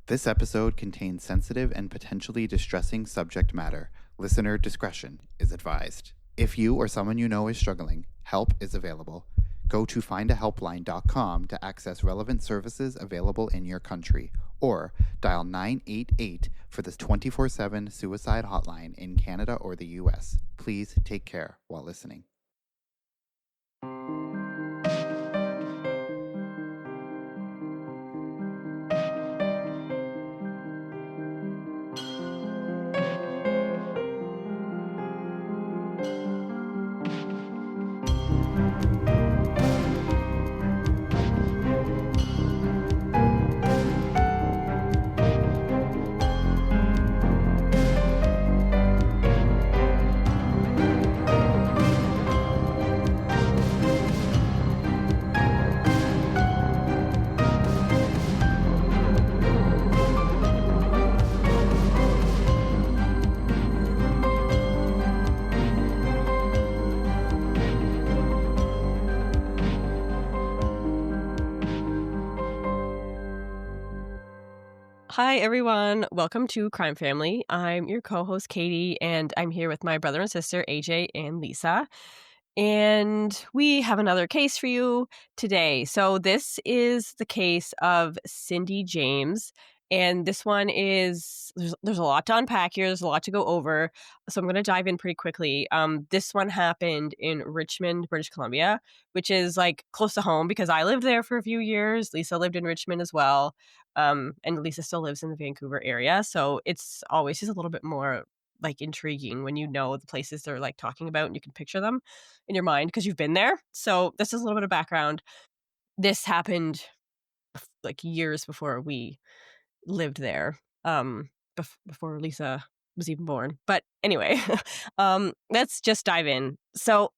This episode contains sensitive and potentially distressing subject matter. Listener discretion is advised. If you or someone you know is struggling, help is available. Go to findahelpline.com to access relevant services available in your country, or dial 988 for the 24/7 suicide hotline in Canada or the US. Please take care while listening. Hi, everyone. Welcome to Crime Family. I'm your co-host, Katie, and I'm here with my brother and sister, AJ and Lisa. And we have another case for you today. So this is the case of Cindy James. And this one is, there's a lot to unpack here. There's a lot to go over. So I'm going to dive in pretty quickly. This one happened in Richmond, British Columbia, which is like close to home because I lived there for a few years. Lisa lived in Richmond as well. And Lisa still lives in the Vancouver area. So it's always just a little bit more like intriguing when you know the places they're like talking about and you can picture them in your mind because you've been there. So this is a little bit of background. This happened like years before we lived there, before Lisa was even born. But anyway, let's just dive in. So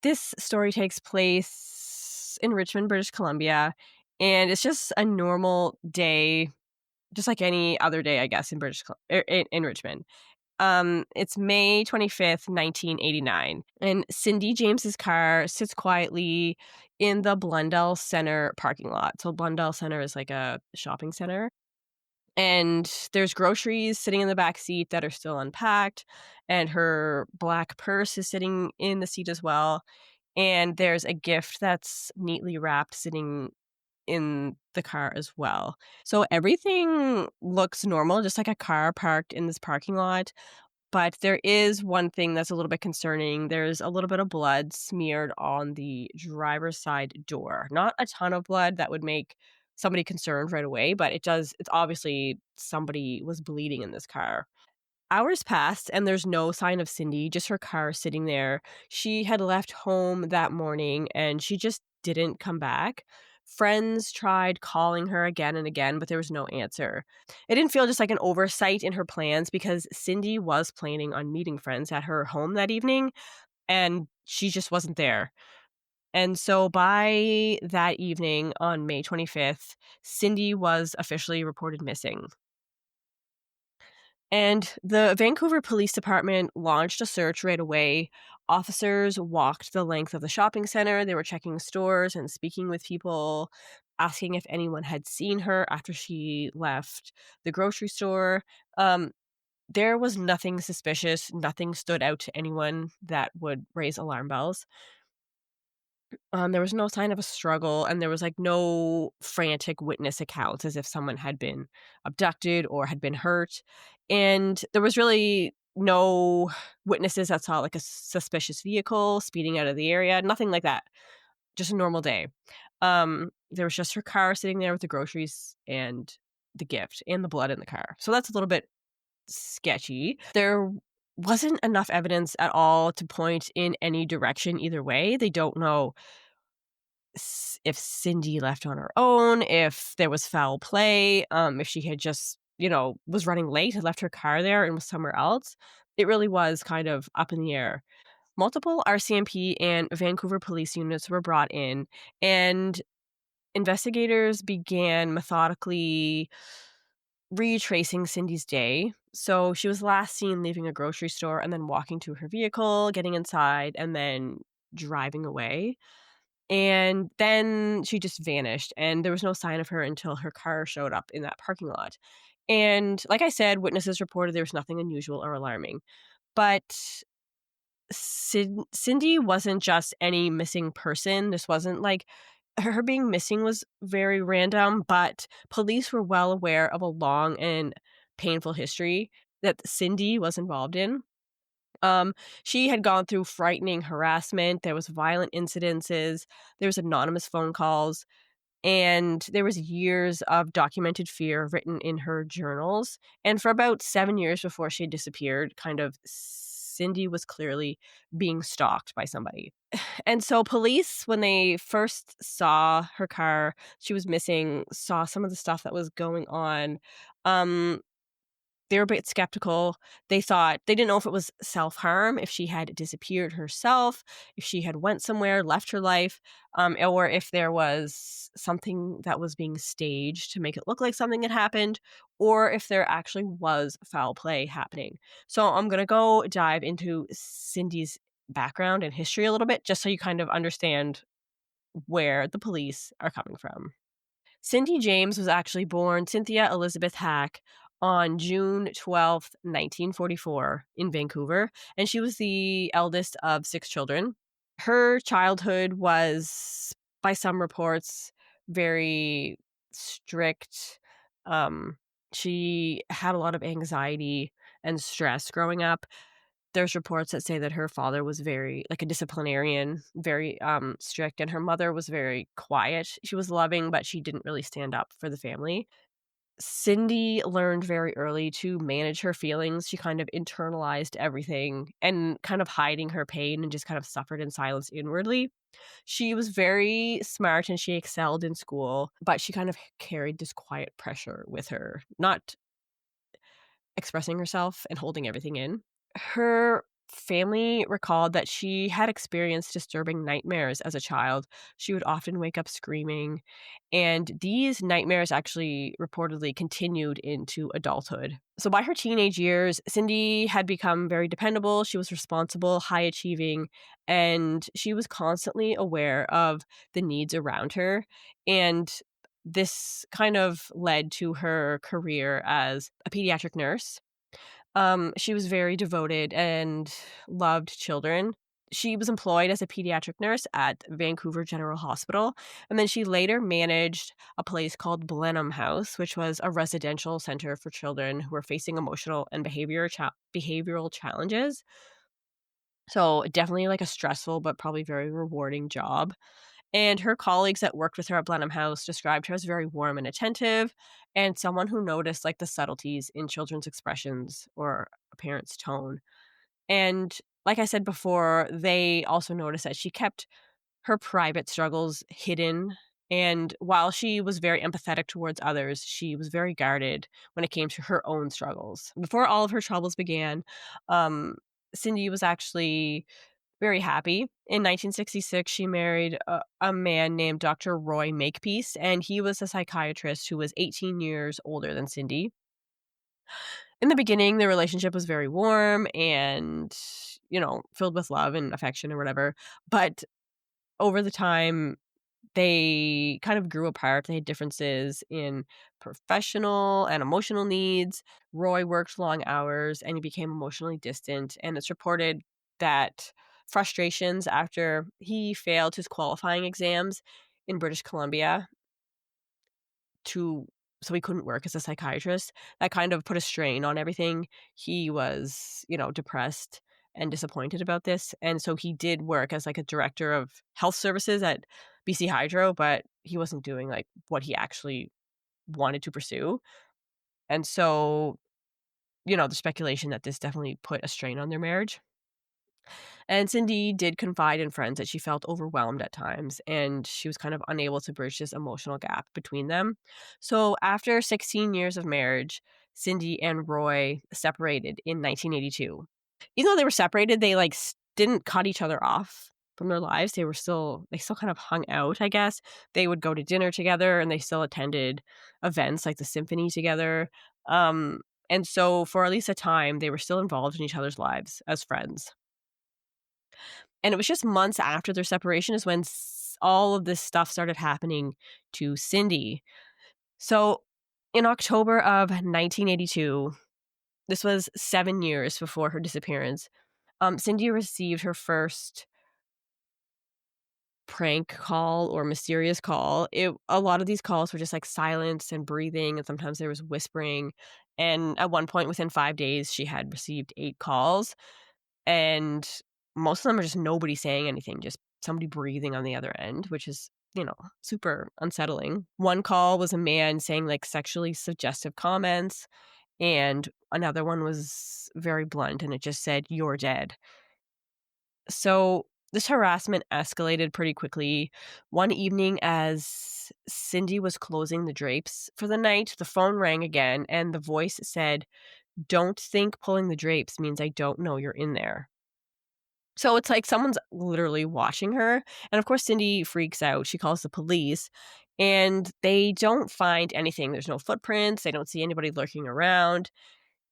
this story takes place in Richmond, British Columbia, and it's just a normal day, just like any other day, I guess, in in Richmond. It's May 25th, 1989, and Cindy James's car sits quietly in the Blundell Center parking lot. So Blundell Center is like a shopping center. And there's groceries sitting in the back seat that are still unpacked, and her black purse is sitting in the seat as well. And there's a gift that's neatly wrapped sitting in the car as well. So everything looks normal, just like a car parked in this parking lot. But there is one thing that's a little bit concerning. There's a little bit of blood smeared on the driver's side door. Not a ton of blood that would make somebody concerned right away, but it's obviously somebody was bleeding in this car. Hours passed and there's no sign of Cindy, just her car sitting there. She had left home that morning and she just didn't come back. Friends tried calling her again and again, but there was no answer. It didn't feel just like an oversight in her plans because Cindy was planning on meeting friends at her home that evening and she just wasn't there. And so by that evening on May 25th, Cindy was officially reported missing. And the Vancouver Police Department launched a search right away. Officers walked the length of the shopping center. They were checking stores and speaking with people, asking if anyone had seen her after she left the grocery store. There was nothing suspicious. Nothing stood out to anyone that would raise alarm bells. There was no sign of a struggle, and there was, like, no frantic witness accounts as if someone had been abducted or had been hurt, and there was really no witnesses that saw, like, a suspicious vehicle speeding out of the area, nothing like that. Just a normal day. There was just her car sitting there with the groceries and the gift and the blood in the car. So that's a little bit sketchy. There wasn't enough evidence at all to point in any direction either way. They don't know if Cindy left on her own, if there was foul play, if she had just, was running late, had left her car there and was somewhere else. It really was kind of up in the air. Multiple RCMP and Vancouver police units were brought in, and investigators began methodically retracing Cindy's day. So she was last seen leaving a grocery store and then walking to her vehicle, getting inside, and then driving away. And then she just vanished, and there was no sign of her until her car showed up in that parking lot. And like I said, witnesses reported there was nothing unusual or alarming. But Cindy wasn't just any missing person. This wasn't like her being missing was very random, but police were well aware of a long and painful history that Cindy was involved in. Um, she had gone through frightening harassment, there was violent incidences, there was anonymous phone calls, and there was years of documented fear written in her journals. And for about 7 years before she disappeared, kind of Cindy was clearly being stalked by somebody. And so police, when they first saw her car, she was missing, saw some of the stuff that was going on, um, they were a bit skeptical. They thought they didn't know if it was self-harm, if she had disappeared herself, if she had went somewhere, left her life, or if there was something that was being staged to make it look like something had happened, or if there actually was foul play happening. So I'm gonna go dive into Cindy's background and history a little bit, just so you kind of understand where the police are coming from. Cindy James was actually born Cynthia Elizabeth Hack on June 12th, 1944, in Vancouver, and she was the eldest of 6 children. Her childhood was, by some reports, very strict. Um, she had a lot of anxiety and stress growing up. There's reports that say that her father was very like a disciplinarian, very, strict, and her mother was very quiet. She was loving, but she didn't really stand up for the family. Cindy learned very early to manage her feelings. She kind of internalized everything and kind of hiding her pain and just kind of suffered in silence inwardly. She was very smart and she excelled in school, but she kind of carried this quiet pressure with her, not expressing herself and holding everything in. Her family recalled that she had experienced disturbing nightmares as a child. She would often wake up screaming, and these nightmares actually reportedly continued into adulthood. So by her teenage years, Cindy had become very dependable. She was responsible, high achieving, and she was constantly aware of the needs around her. And this kind of led to her career as a pediatric nurse. She was very devoted and loved children. She was employed as a pediatric nurse at Vancouver General Hospital, and then she later managed a place called Blenheim House, which was a residential center for children who were facing emotional and behavioral challenges. So, definitely like a stressful but probably very rewarding job. And her colleagues that worked with her at Blenheim House described her as very warm and attentive and someone who noticed like the subtleties in children's expressions or a parent's tone. And like I said before, they also noticed that she kept her private struggles hidden. And while she was very empathetic towards others, she was very guarded when it came to her own struggles. Before all of her troubles began, um, Cindy was actually very happy. In 1966, she married a man named Dr. Roy Makepeace, and he was a psychiatrist who was 18 years older than Cindy. In the beginning, the relationship was very warm and, filled with love and affection or whatever. But over the time, they kind of grew apart. They had differences in professional and emotional needs. Roy worked long hours and he became emotionally distant. And it's reported that frustrations after he failed his qualifying exams in British Columbia to so he couldn't work as a psychiatrist, that kind of put a strain on everything. He was, depressed and disappointed about this, and so he did work as, like, a director of health services at BC Hydro, but he wasn't doing, like, what he actually wanted to pursue, and so, there's speculation that this definitely put a strain on their marriage. And Cindy did confide in friends that she felt overwhelmed at times and she was kind of unable to bridge this emotional gap between them. So, after 16 years of marriage, Cindy and Roy separated in 1982. Even though they were separated, they didn't cut each other off from their lives. They still kind of hung out, I guess. They would go to dinner together and they still attended events like the symphony together. Um, and so for at least a time, they were still involved in each other's lives as friends. And it was just months after their separation is when all of this stuff started happening to Cindy. So in October of 1982, this was 7 years before her disappearance, Cindy received her first prank call or mysterious call. A lot of these calls were just, like, silence and breathing, and sometimes there was whispering, and at one point within 5 days, she had received 8 calls, and most of them are just nobody saying anything, just somebody breathing on the other end, which is, super unsettling. One call was a man saying, like, sexually suggestive comments, and another one was very blunt, and it just said, "You're dead." So this harassment escalated pretty quickly. One evening, as Cindy was closing the drapes for the night, the phone rang again, and the voice said, "Don't think pulling the drapes means I don't know you're in there." So it's like someone's literally watching her. And of course, Cindy freaks out. She calls the police, and they don't find anything. There's no footprints. They don't see anybody lurking around.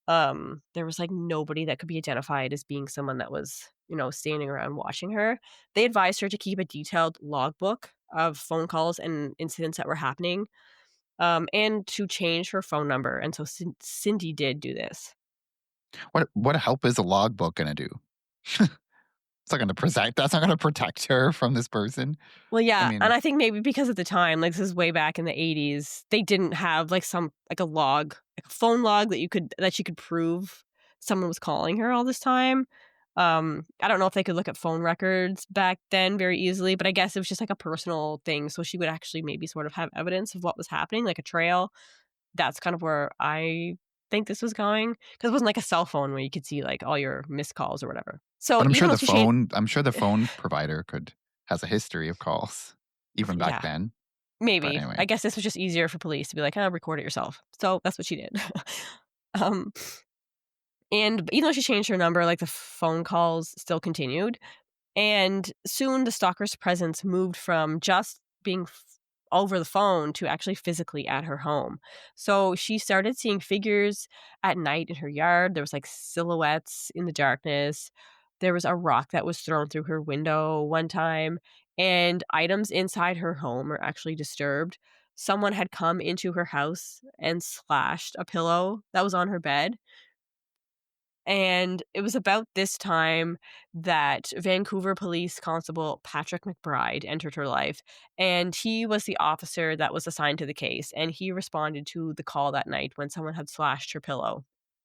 There was, like, nobody that could be identified as being someone that was, standing around watching her. They advised her to keep a detailed logbook of phone calls and incidents that were happening, and to change her phone number, and so Cindy did do this. What help is a logbook gonna do? It's not gonna protect That's not gonna protect her from this person. Well, I yeah, and mean, I think maybe because at the time, like, this is way back in the '80s, they didn't have, like, a log, like a phone log that she could prove someone was calling her all this time. I don't know if they could look at phone records back then very easily, but I guess it was just, like, a personal thing, so she would actually maybe sort of have evidence of what was happening, like a trail. That's kind of where I think this was going, because it wasn't like a cell phone where you could see, like, all your missed calls or whatever. So but even though she changed I'm sure the phone provider could has a history of calls even back yeah. then. But Maybe. anyway, I guess this was just easier for police to be like, "Oh, record it yourself." So that's what she did. Um, and even though she changed her number, like, the phone calls still continued, and soon the stalker's presence moved from just being over the phone to actually physically at her home. So she started seeing figures at night in her yard. There was like silhouettes in the darkness. There was a rock that was thrown through her window one time, and items inside her home are actually disturbed. Someone had come into her house and slashed a pillow that was on her bed, and it was about this time that Vancouver Police Constable Patrick McBride entered her life, and he was the officer that was assigned to the case, and he responded to the call that night when someone had slashed her pillow.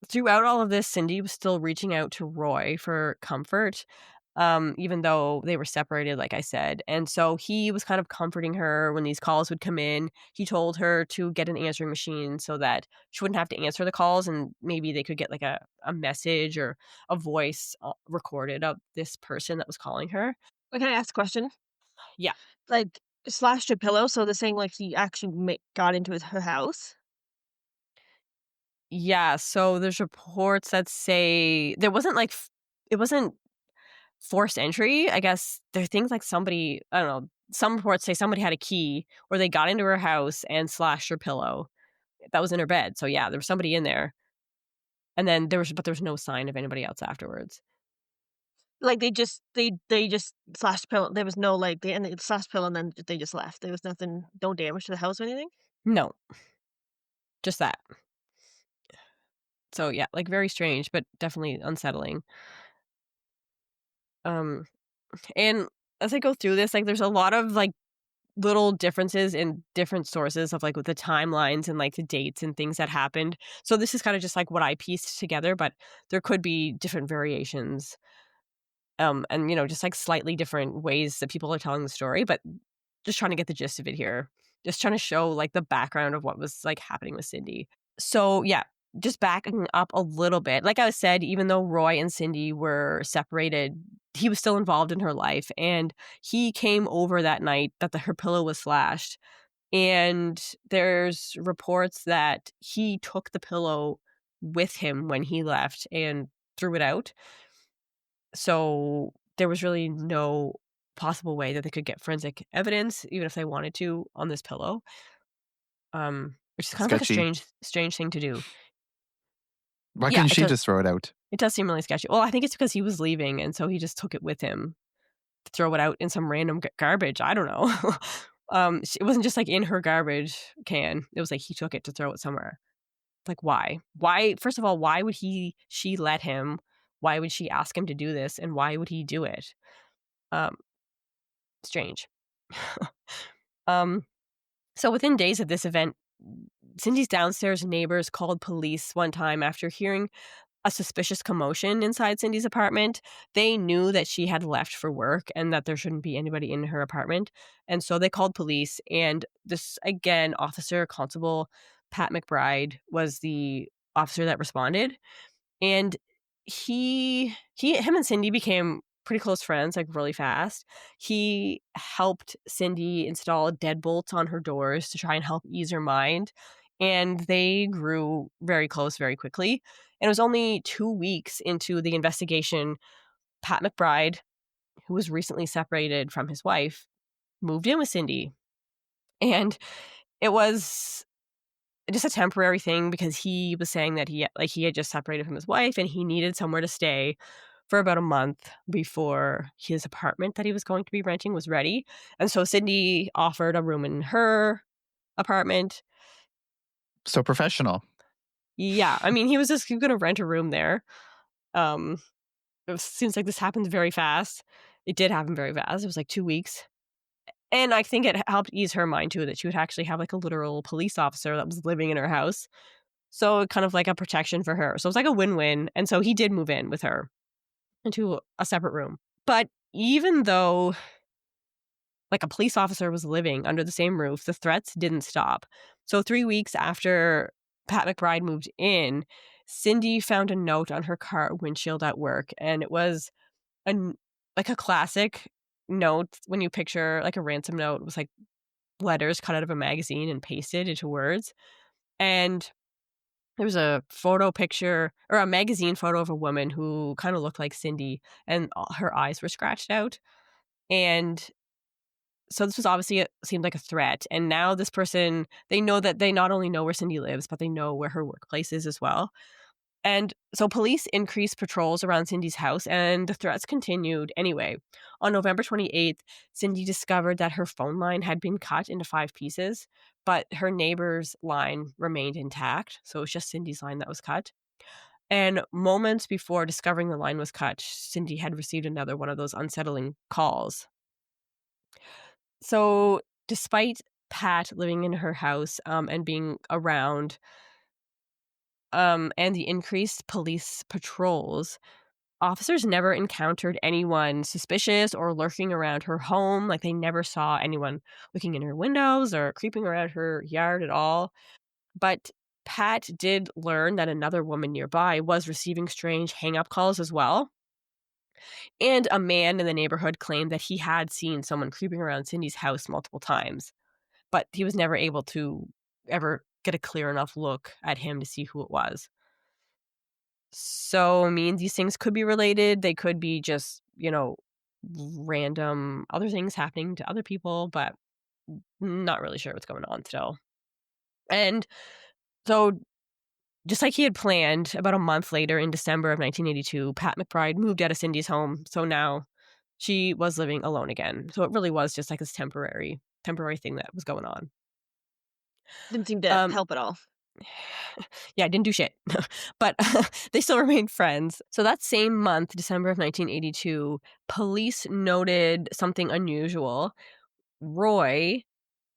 Throughout all of this, Cindy was still reaching out to Roy for comfort, even though they were separated, like I said. And so he was kind of comforting her when these calls would come in. He told her to get an answering machine so that she wouldn't have to answer the calls, and maybe they could get like a message or a voice recorded of this person that was calling her. Can I ask a question? Yeah. Like, slashed a pillow, so they're saying, like, he actually got into her house? Yeah. So there's reports that say there wasn't like, it wasn't forced entry. I guess there are things like somebody, I don't know, some reports say somebody had a key or they got into her house and slashed her pillow that was in her bed. So yeah, there was somebody in there. And then there was no sign of anybody else afterwards. Like, they just slashed the pillow. There was no, like, they slashed the pillow and then they just left. There was nothing, no damage to the house or anything? No, just that. So yeah, like very strange, but definitely unsettling. Um, and as I go through this, like there's a lot of like little differences in different sources of like with the timelines and like the dates and things that happened. So this is kind of just like what I pieced together, but there could be different variations. And just like slightly different ways that people are telling the story, but just trying to get the gist of it here. Just trying to show like the background of what was like happening with Cindy. So yeah, just backing up a little bit. Like I said, even though Roy and Cindy were separated, he was still involved in her life, and he came over that night that her pillow was slashed. And there's reports that he took the pillow with him when he left and threw it out. So there was really no possible way that they could get forensic evidence, even if they wanted to, on this pillow. Which is kind of like a sketchy. strange thing to do. Why Yeah, couldn't she just throw it out? it does seem really sketchy. Well, I think it's because he was leaving, and so he just took it with him. throw it out in some random garbage. I don't know. It wasn't just like in her garbage can. It was like he took it to throw it somewhere. Like, why? Why? First of all, why would she let him? Why would she ask him to do this? And why would he do it? Um, Strange. um, so within days of this event, Cindy's downstairs neighbors called police one time after hearing a suspicious commotion inside Cindy's apartment. They knew that she had left for work and that there shouldn't be anybody in her apartment. And so they called police. And this, again, Officer Constable Pat McBride was the officer that responded. And him and Cindy became pretty close friends, like, really fast. He helped Cindy install deadbolts on her doors to try and help ease her mind, and they grew very close very quickly. And it was only 2 weeks into the investigation, Pat McBride, who was recently separated from his wife, moved in with Cindy. And it was just a temporary thing because he was saying that he had just separated from his wife and he needed somewhere to stay for about a month before his apartment that he was going to be renting was ready. And so Cindy offered a room in her apartment. So professional. Yeah, I mean, he was going to rent a room there. Um, seems like this happened very fast. It did happen very fast. It was like 2 weeks. And I think it helped ease her mind too that she would actually have like a literal police officer that was living in her house. So kind of like a protection for her. So it was like a win-win. And so he did move in with her into a separate room. But even though like a police officer was living under the same roof, the threats didn't stop. So 3 weeks after Pat McBride moved in, Cindy found a note on her car windshield at work, and it was like a classic note when you picture like a ransom note. It was like letters cut out of a magazine and pasted into words. And there was a photo picture or a magazine photo of a woman who kind of looked like Cindy, and her eyes were scratched out. And so this was obviously seemed like a threat. And now this person, they know that they not only know where Cindy lives, but they know where her workplace is as well. And so police increased patrols around Cindy's house, and the threats continued anyway. On November 28th, Cindy discovered that her phone line had been cut into 5 pieces, but her neighbor's line remained intact. So it was just Cindy's line that was cut. And moments before discovering the line was cut, Cindy had received another one of those unsettling calls. So despite Pat living in her house and being around, and the increased police patrols, officers never encountered anyone suspicious or lurking around her home. Like, they never saw anyone looking in her windows or creeping around her yard at all. But Pat did learn that another woman nearby was receiving strange hang-up calls as well. And a man in the neighborhood claimed that he had seen someone creeping around Cindy's house multiple times, but he was never able to ever get a clear enough look at him to see who it was. So, I mean, these things could be related. They could be just, random other things happening to other people, but not really sure what's going on still. And so, just like he had planned, about a month later in December of 1982, Pat McBride moved out of Cindy's home. So now she was living alone again. So it really was just like this temporary thing that was going on. Didn't seem to Um, help at all. yeah, didn't do shit. But they still remained friends. So that same month, December of 1982, police noted something unusual. Roy,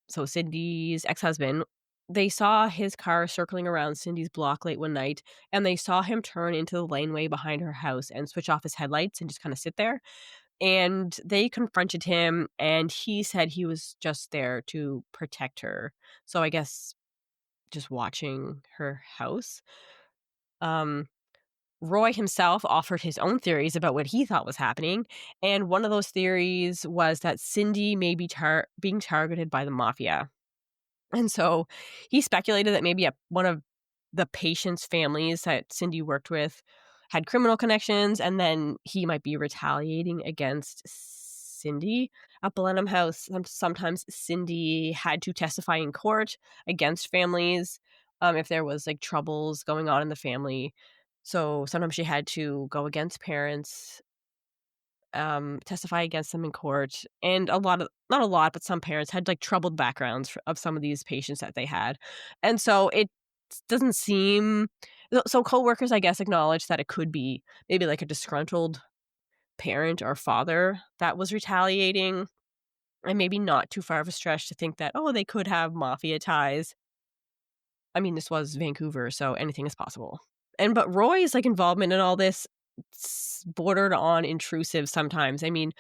so Cindy's ex-husband, they saw his car circling around Cindy's block late one night, and they saw him turn into the laneway behind her house and switch off his headlights and just kind of sit there. And they confronted him, and he said he was just there to protect her. So I guess just watching her house. Um, Roy himself offered his own theories about what he thought was happening, and one of those theories was that Cindy may be being targeted by the mafia. And so he speculated that maybe one of the patients' families that Cindy worked with had criminal connections, and then he might be retaliating against Cindy. At Blenheim House, sometimes Cindy had to testify in court against families if there was like troubles going on in the family. So sometimes she had to go against parents testify against them in court. And a lot of, not a lot, but some parents had like troubled backgrounds of some of these patients that they had. And so it doesn't seem, so coworkers, I guess, acknowledged that it could be maybe like a disgruntled parent or father that was retaliating, and maybe not too far of a stretch to think that, oh, they could have mafia ties. I mean, this was Vancouver, so anything is possible. But Roy's, like, involvement in all this bordered on intrusive sometimes. I mean,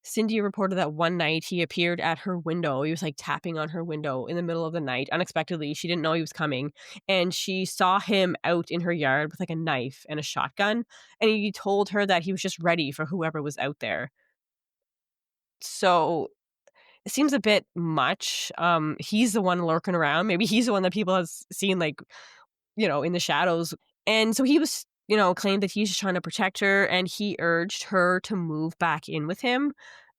Cindy reported that one night he appeared at her window. He was, like, tapping on her window in the middle of the night unexpectedly. She didn't know he was coming, and she saw him out in her yard with, like, a knife and a shotgun, and he told her that he was just ready for whoever was out there. So it seems a bit much. He's the one lurking around. Maybe he's the one that people have seen, like, in the shadows. And so he was, claimed that he's just trying to protect her, and he urged her to move back in with him.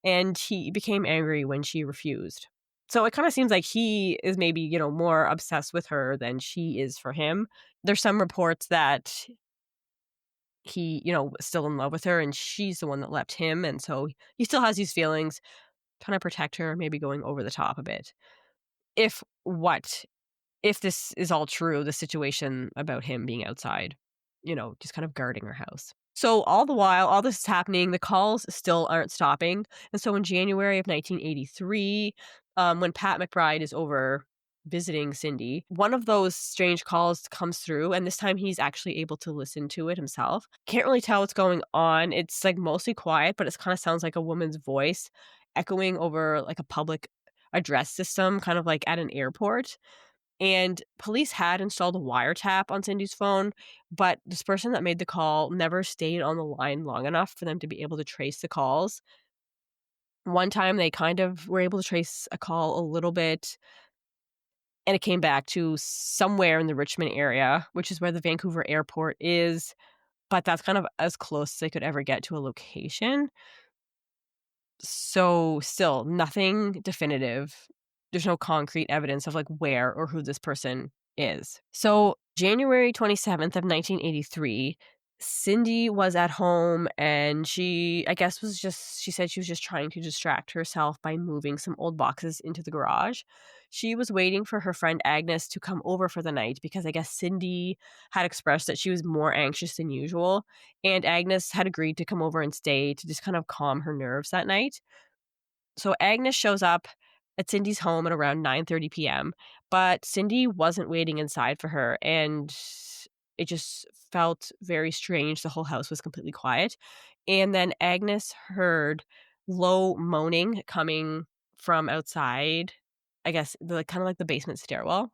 And he became angry when she refused. So it kind of seems like he is maybe, more obsessed with her than she is for him. There's some reports that he, was still in love with her and she's the one that left him. And so he still has these feelings, trying to protect her, maybe going over the top a bit. If what if this is all true, the situation about him being outside, just kind of guarding her house. So all the while, all this is happening, the calls still aren't stopping. And so in January of 1983, when Pat McBride is over visiting Cindy, one of those strange calls comes through, and this time he's actually able to listen to it himself. Can't really tell what's going on. It's like mostly quiet, but it kind of sounds like a woman's voice echoing over like a public address system, kind of like at an airport. And police had installed a wiretap on Cindy's phone, but this person that made the call never stayed on the line long enough for them to be able to trace the calls. One time they kind of were able to trace a call a little bit, and it came back to somewhere in the Richmond area, which is where the Vancouver airport is, but that's kind of as close as they could ever get to a location. So still nothing definitive. There's no concrete evidence of like where or who this person is. So January 27th of 1983, Cindy was at home and she, I guess, she said she was just trying to distract herself by moving some old boxes into the garage. She was waiting for her friend Agnes to come over for the night because I guess Cindy had expressed that she was more anxious than usual. And Agnes had agreed to come over and stay to just kind of calm her nerves that night. So Agnes shows up at Cindy's home at around 9:30 p.m., but Cindy wasn't waiting inside for her, and it just felt very strange. The whole house was completely quiet. And then Agnes heard low moaning coming from outside, I guess, the kind of like the basement stairwell.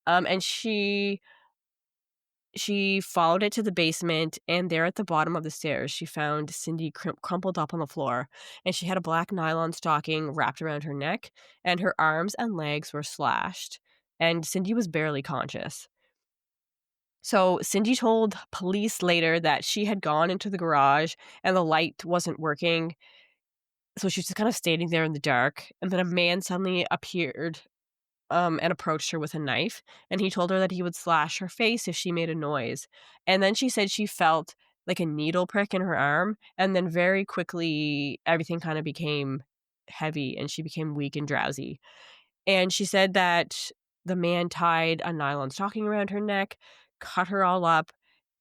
And she followed it to the basement, and there at the bottom of the stairs, she found Cindy crumpled up on the floor, and she had a black nylon stocking wrapped around her neck, and her arms and legs were slashed, and Cindy was barely conscious. So Cindy told police later that she had gone into the garage and the light wasn't working, so she was just kind of standing there in the dark, and then a man suddenly appeared and approached her with a knife, and he told her that he would slash her face if she made a noise. And then she said she felt like a needle prick in her arm, and then very quickly everything kind of became heavy and she became weak and drowsy. And she said that the man tied a nylon stocking around her neck, cut her all up,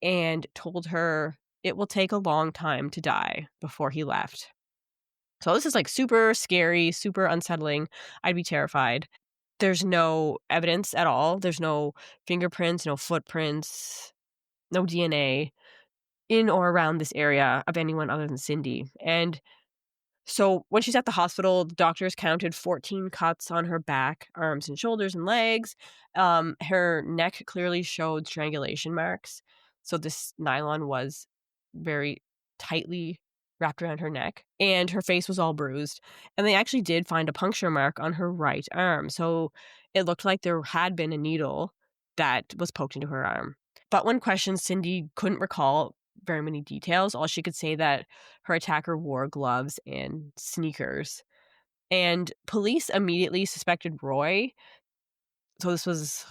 and told her it will take a long time to die before he left. So this is like super scary, super unsettling. I'd be terrified. There's no evidence at all. There's no fingerprints, no footprints, no DNA in or around this area of anyone other than Cindy. And so when she's at the hospital, the doctors counted 14 cuts on her back, arms and shoulders and legs. Her neck clearly showed strangulation marks. So this nylon was very tightly wrapped around her neck, and her face was all bruised. And they actually did find a puncture mark on her right arm. So it looked like there had been a needle that was poked into her arm. But when questioned, Cindy couldn't recall very many details. All she could say that her attacker wore gloves and sneakers. And police immediately suspected Roy. So this was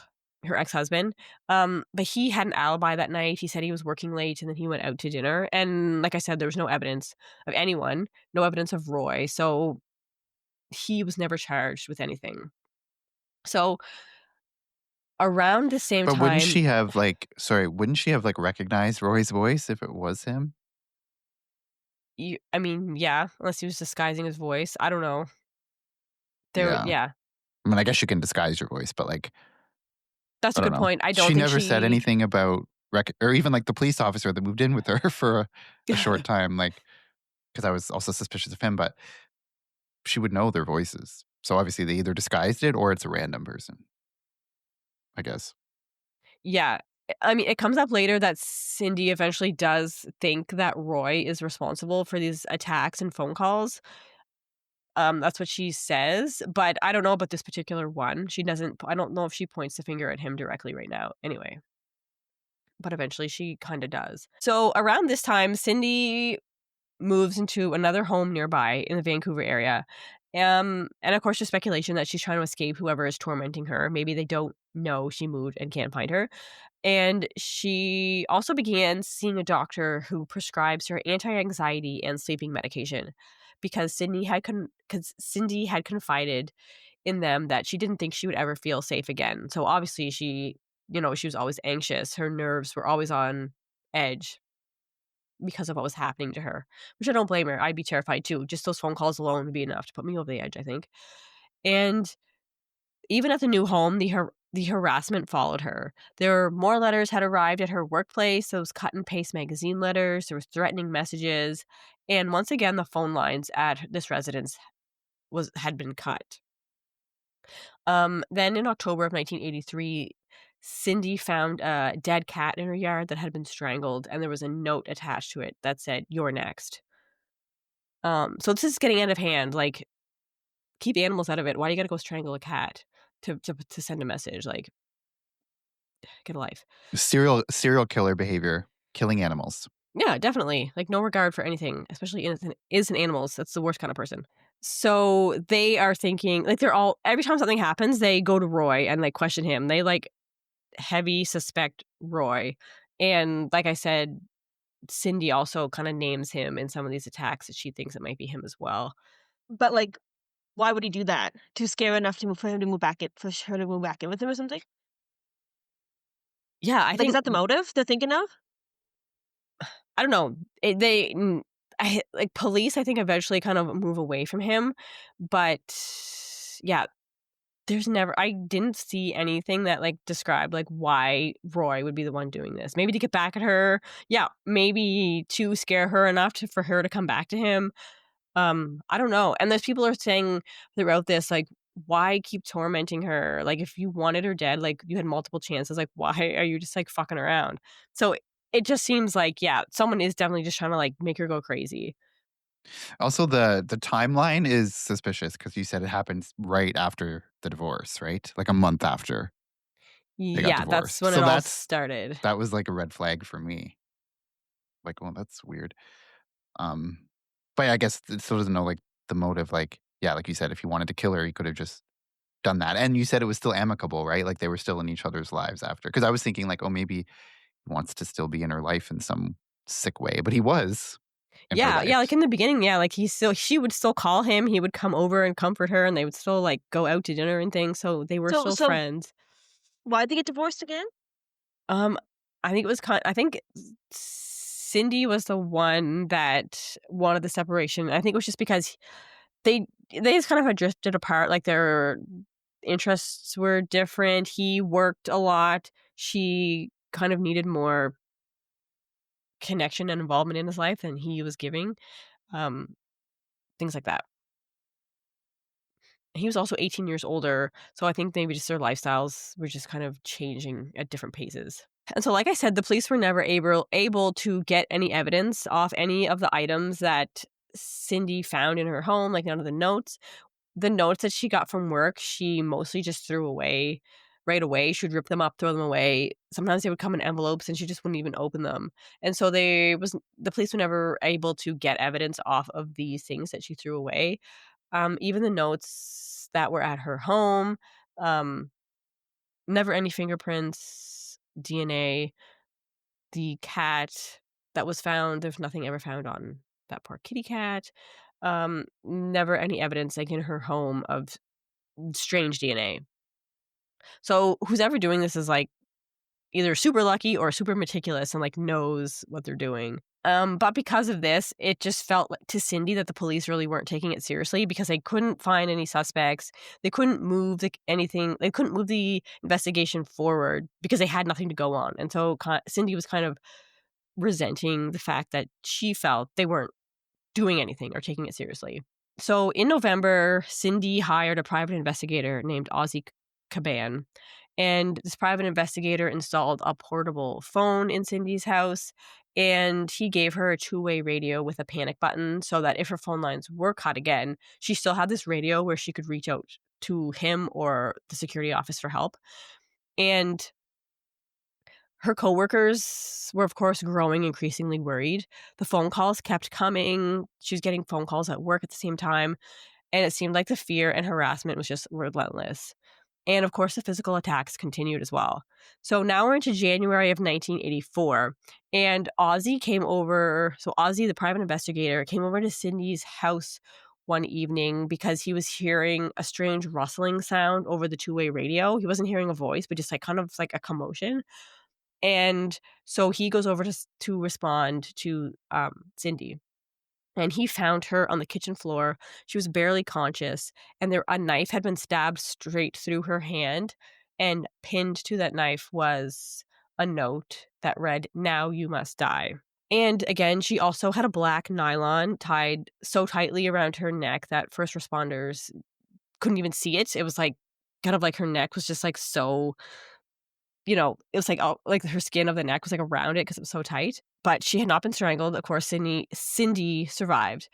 her ex-husband. But he had an alibi that night. He said he was working late and then he went out to dinner. And like I said, there was no evidence of anyone, no evidence of Roy. So he was never charged with anything. So around the same But wouldn't time, she have wouldn't she have like recognized Roy's voice if it was him? I mean, yeah, unless he was disguising his voice. I don't know. Yeah. Yeah, I mean, I guess you can disguise your voice, but like, that's I a don't good know. point. I don't She think never said she. anything about or even like the police officer that moved in with her for a short time, like, because I was also suspicious of him, but she would know their voices. So obviously they either disguised it or it's a random person, I guess. Yeah. I mean, it comes up later that Cindy eventually does think that Roy is responsible for these attacks and phone calls. That's what she says, but I don't know about this particular one. She doesn't I don't know if she points the finger at him directly right now anyway, but eventually she kinda does. So around this time, Cindy moves into another home nearby in the Vancouver area. And of course, there's speculation that she's trying to escape whoever is tormenting her. Maybe they don't know she moved and can't find her. And she also began seeing a doctor who prescribes her anti-anxiety and sleeping medication because Cindy had confided in them that she didn't think she would ever feel safe again. So obviously she was always anxious. Her nerves were always on edge because of what was happening to her, which I don't blame her. I'd be terrified too. Just those phone calls alone would be enough to put me over the edge, I think. And even at the new home, the harassment followed her. There were more letters had arrived at her workplace. Those cut and paste magazine letters. There was threatening messages, and once again, the phone lines at this residence had been cut. Then in October of 1983, Cindy found a dead cat in her yard that had been strangled, and there was a note attached to it that said, "You're next." So this is getting out of hand. Like, keep the animals out of it. Why do you gotta go strangle a cat to send a message? Like, get a life. Serial killer behavior, killing animals. Yeah, definitely. Like, no regard for anything, especially innocent animals. That's the worst kind of person. So they are thinking, like, they're all every time something happens, they go to Roy and like question him. They like heavy suspect Roy, and like I said, Cindy also kind of names him in some of these attacks that she thinks it might be him as well. But, like, why would he do that? Too scared enough to move for him to move back in for her to move back in with him or something? Yeah, I Like, is think that the motive they're thinking of? I don't know. Like police, I think eventually kind of move away from him, but yeah, I didn't see anything that like described like why Roy would be the one doing this. Maybe to get back at her. Yeah, maybe to scare her enough for her to come back to him. I don't know. And there's people are saying throughout this, like, why keep tormenting her? Like, if you wanted her dead, like, you had multiple chances. Like, why are you just like fucking around? So it just seems like, yeah, someone is definitely just trying to like make her go crazy. Also, the timeline is suspicious because you said it happens right after the divorce, right? Like a month after they got Yeah, that's divorced. when So it all started. that was like a red flag for me. Like, well, that's weird. Um, but yeah, I guess it still doesn't know like the motive. Like, yeah, like you said, if he wanted to kill her, he could have just done that. And you said it was still amicable, right? Like they were still in each other's lives after. Because I was thinking like, oh, maybe he wants to still be in her life in some sick way, but he was in her Yeah, like life. in the beginning, yeah, like she would still call him. He would come over and comfort her, and they would still like go out to dinner and things. So they were still So friends. why'd they get divorced again? Um, I think it was I think Cindy was the one that wanted the separation. I think it was just because they they just kind of had drifted apart. Like their interests were different. He worked a lot. She kind of needed more connection and involvement in his life than he was giving. Um, things like that. He was also 18 years older, so I think maybe just their lifestyles were just kind of changing at different paces. And so, like I said, the police were never able to get any evidence off any of the items that Cindy found in her home, like none of the notes. The notes that she got from work, she mostly just threw away right away. She would rip them up, throw them away. Sometimes they would come in envelopes and she just wouldn't even open them. And so the police were never able to get evidence off of these things that she threw away. Even the notes that were at her home, um, Never any fingerprints, DNA. The cat that was found, there's nothing ever found on that poor kitty cat. Never any evidence, like, in her home of strange DNA. So who's ever doing this is, like, either super lucky or super meticulous and, like, knows what they're doing. But because of this, it just felt like to Cindy that the police really weren't taking it seriously because they couldn't find any suspects. They couldn't move anything. They couldn't move the investigation forward because they had nothing to go on. And so Cindy was kind of resenting the fact that she felt they weren't doing anything or taking it seriously. So in November, Cindy hired a private investigator named Ozzy Caban. And this private investigator installed a portable phone in Cindy's house. And he gave her a two-way radio with a panic button so that if her phone lines were cut again, she still had this radio where she could reach out to him or the security office for help. And her coworkers were, of course, growing increasingly worried. The phone calls kept coming. She was getting phone calls at work at the same time, and it seemed like the fear and harassment was just relentless. And of course, the physical attacks continued as well. So now we're into January of 1984, and Ozzy came over. So Ozzy, the private investigator, came over to Cindy's house one evening because he was hearing a strange rustling sound over the two-way radio. He wasn't hearing a voice, but just like kind of like a commotion. And so he goes over to respond to Cindy. And he found her on the kitchen floor. She was barely conscious, and a knife had been stabbed straight through her hand. And pinned to that knife was a note that read, "Now you must die." And again, she also had a black nylon tied so tightly around her neck that first responders couldn't even see it. It was like kind of like her neck was just like so, it was like all like her skin of the neck was like around it because it was so tight. But she had not been strangled. Of course, Cindy survived.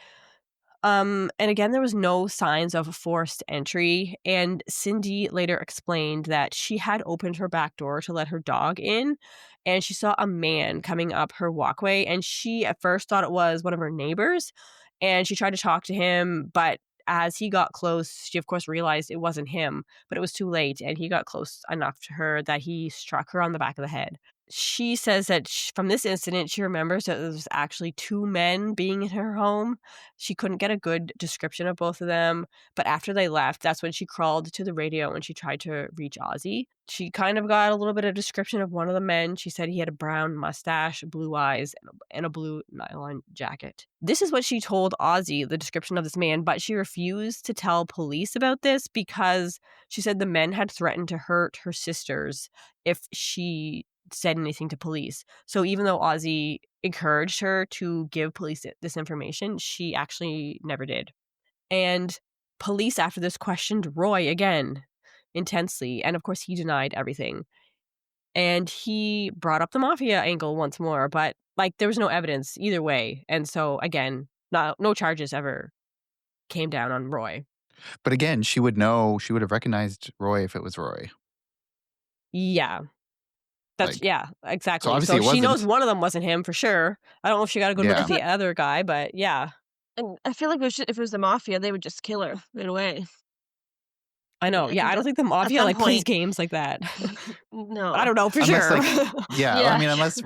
And again, there was no signs of a forced entry. And Cindy later explained that she had opened her back door to let her dog in, and she saw a man coming up her walkway. And she at first thought it was one of her neighbors, and she tried to talk to him, but as he got close, she of course realized it wasn't him, but it was too late, and he got close enough to her that he struck her on the back of the head. She says that from this incident, she remembers that there was actually two men being in her home. She couldn't get a good description of both of them, but after they left, that's when she crawled to the radio and she tried to reach Ozzy. She kind of got a little bit of description of one of the men. She said he had a brown mustache, blue eyes, and a blue nylon jacket. This is what she told Ozzy, the description of this man, but she refused to tell police about this because she said the men had threatened to hurt her sisters if she said anything to police. So even though Ozzy encouraged her to give police this information, she actually never did. And police after this questioned Roy again intensely, and of course he denied everything. And he brought up the mafia angle once more, but like there was no evidence either way. And so again, no charges ever came down on Roy. But again, she would have recognized Roy if it was Roy. Yeah. Like, Yeah, exactly. obviously So it she knows wasn't. one of them wasn't him for sure. I don't know if she got a good look Yeah. at the other guy, but yeah, And I feel like if it was the mafia, they would just kill her right away. I know. I Yeah, think I don't that think the at mafia some like plays point games like that. I no. don't know for Unless sure. yeah, I Yeah. mean, unless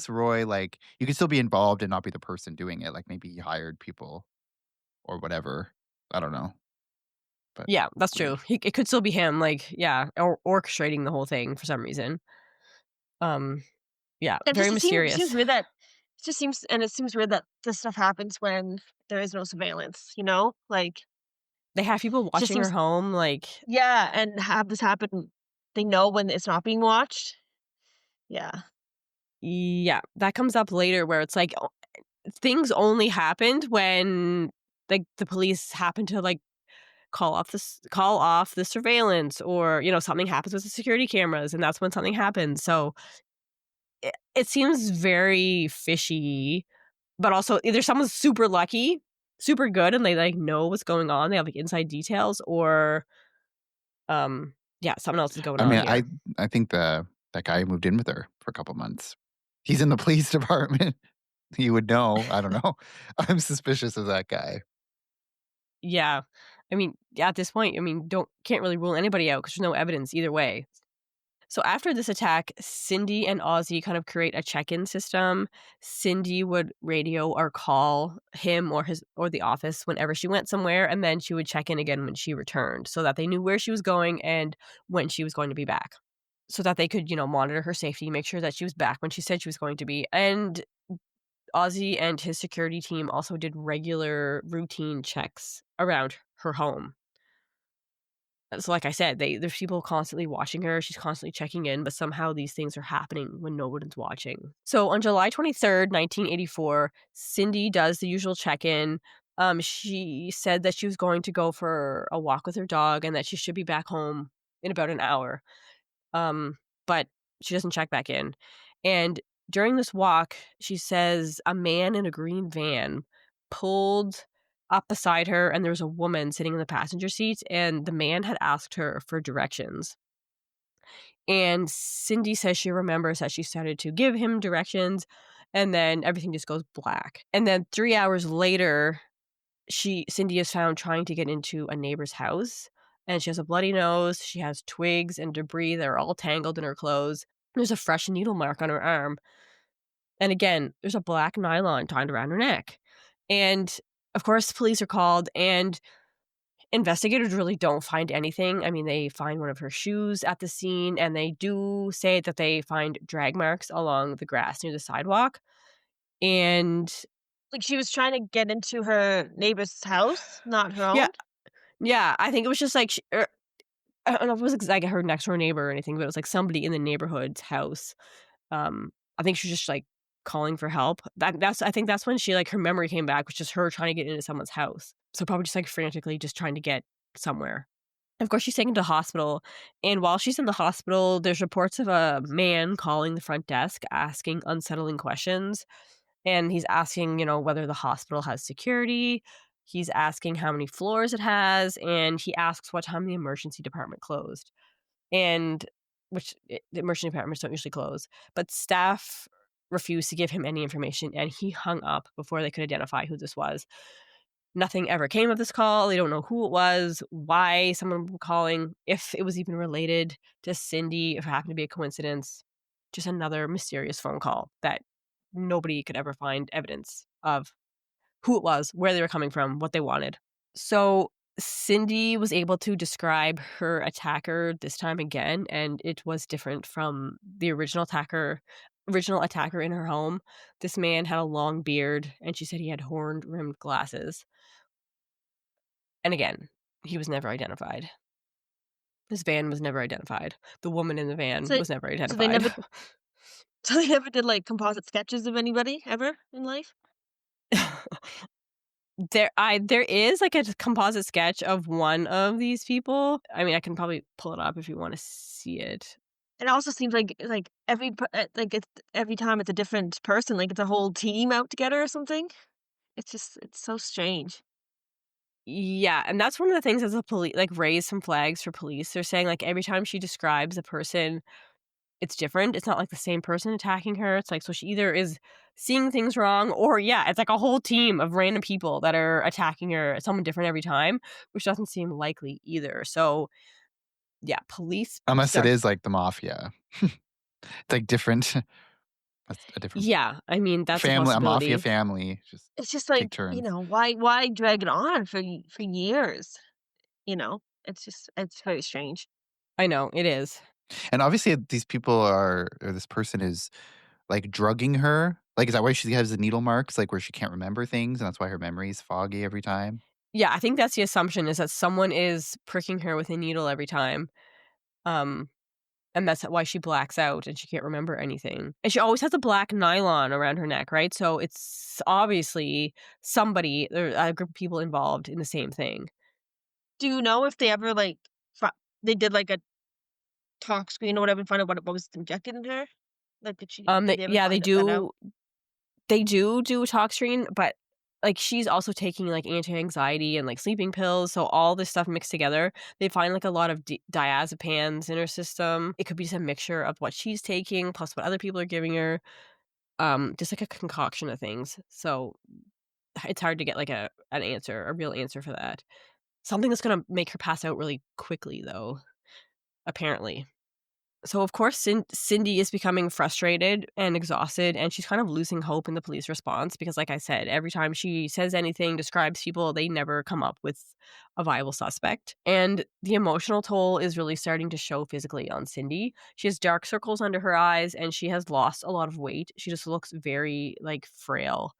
Roy, like, you could still be involved and not be the person doing it. Like maybe he hired people or whatever. I don't know. But Yeah, that's weird. true. It could still be him, like, yeah, or orchestrating the whole thing for some reason. Um, yeah, It very just it seems mysterious. weird that it seems weird that this stuff happens when there is no surveillance, you know? Like, They have people it just watching her seems home, like, yeah, and have this happen, they know when it's not being watched. Yeah. yeah, that comes up later where it's like things only happened when like the police happen to like call off the surveillance, or something happens with the security cameras, and that's when something happens. So it seems very fishy, but also either someone's super lucky, super good, and they like know what's going on, they have like inside details, or yeah, something else is going I on mean, here. I think that guy who moved in with her for a couple months. He's in the police department. He would know. I don't know. I'm suspicious of that guy. Yeah, I mean, at this point, I mean, can't really rule anybody out because there's no evidence either way. So after this attack, Cindy and Ozzy kind of create a check-in system. Cindy would radio or call him or the office whenever she went somewhere, and then she would check in again when she returned so that they knew where she was going and when she was going to be back. So that they could, monitor her safety, make sure that she was back when she said she was going to be. And Ozzy and his security team also did regular routine checks around her home. So like I said, there's people constantly watching her, she's constantly checking in, but somehow these things are happening when no one's watching. So on July 23rd, 1984, Cindy does the usual check-in. She said that she was going to go for a walk with her dog and that she should be back home in about an hour. But she doesn't check back in. And during this walk, she says a man in a green van pulled up beside her, and there was a woman sitting in the passenger seat, and the man had asked her for directions. And Cindy says she remembers that she started to give him directions, and then everything just goes black. And then 3 hours later, Cindy is found trying to get into a neighbor's house, and she has a bloody nose, she has twigs and debris that are all tangled in her clothes. There's a fresh needle mark on her arm. And again, there's a black nylon tied around her neck. And of course, police are called, and investigators really don't find anything. I mean, they find one of her shoes at the scene, and they do say that they find drag marks along the grass near the sidewalk. And Like, she was trying to get into her neighbor's house, not her yeah, own? yeah, I think it was just like I don't know if it was like her next door neighbor or anything, but it was like somebody in the neighborhood's house. I think she was just like calling for help. I think that's when she like her memory came back, which is her trying to get into someone's house. So probably just like frantically just trying to get somewhere. Of course, she's taken to the hospital, and while she's in the hospital, there's reports of a man calling the front desk asking unsettling questions. And he's asking, whether the hospital has security. He's asking how many floors it has, and he asks what time the emergency department closed. And the emergency departments don't usually close, but staff refused to give him any information, and he hung up before they could identify who this was. Nothing ever came of this call. They don't know who it was, why someone was calling, if it was even related to Cindy, if it happened to be a coincidence. Just another mysterious phone call that nobody could ever find evidence of who it was, where they were coming from, what they wanted. So Cindy was able to describe her attacker this time again, and it was different from the original attacker in her home. This man had a long beard, and she said he had horn-rimmed glasses. And again, he was never identified. His van was never identified. The woman in the van So was never so they identified. never so they never did, like, composite sketches of anybody ever in life? There is, like, a composite sketch of one of these people. I mean, I can probably pull it up if you wanna see it. It also seems like like, it's every time it's a different person, like, it's a whole team out together or something. It's so strange. Yeah, and that's one of the things as a police like, raised some flags for police. They're saying, like, every time she describes a person, it's different. It's not, like, the same person attacking her. It's, like, so she either is seeing things wrong or, yeah, it's, like, a whole team of random people that are attacking her, someone different every time, which doesn't seem likely either. So, yeah, police Unless it start. is like the mafia. It's like different that's a different Yeah, I mean, that's a family, a mafia possibility. family, just It's just take like, turns. why drag it on for years, you know? It's very strange. I know, it is. And obviously these people or this person is like drugging her. Like, is that why she has the needle marks, like where she can't remember things and that's why her memory is foggy every time? Yeah, I think that's the assumption is that someone is pricking her with a needle every time. Um, and that's why she blacks out and she can't remember anything. And she always has a black nylon around her neck, right? So it's obviously somebody, there a group of people involved in the same thing. Do you know if they ever, like, fi they did, like, a talk screen or whatever and find out what was injected into her? Like, did they ever Yeah, find that out? they do a talk screen, but like she's also taking like anti-anxiety and like sleeping pills. So all this stuff mixed together, they find like a lot of diazepams in her system. It could be some mixture of what she's taking plus what other people are giving her. Just like a concoction of things. So it's hard to get like a real answer for that. Something that's gonna make her pass out really quickly though, apparently. So, of course, Cindy is becoming frustrated and exhausted, and she's kind of losing hope in the police response because, like I said, every time she says anything, describes people, they never come up with a viable suspect. And the emotional toll is really starting to show physically on Cindy. She has dark circles under her eyes, and she has lost a lot of weight. She just looks very, like, frail.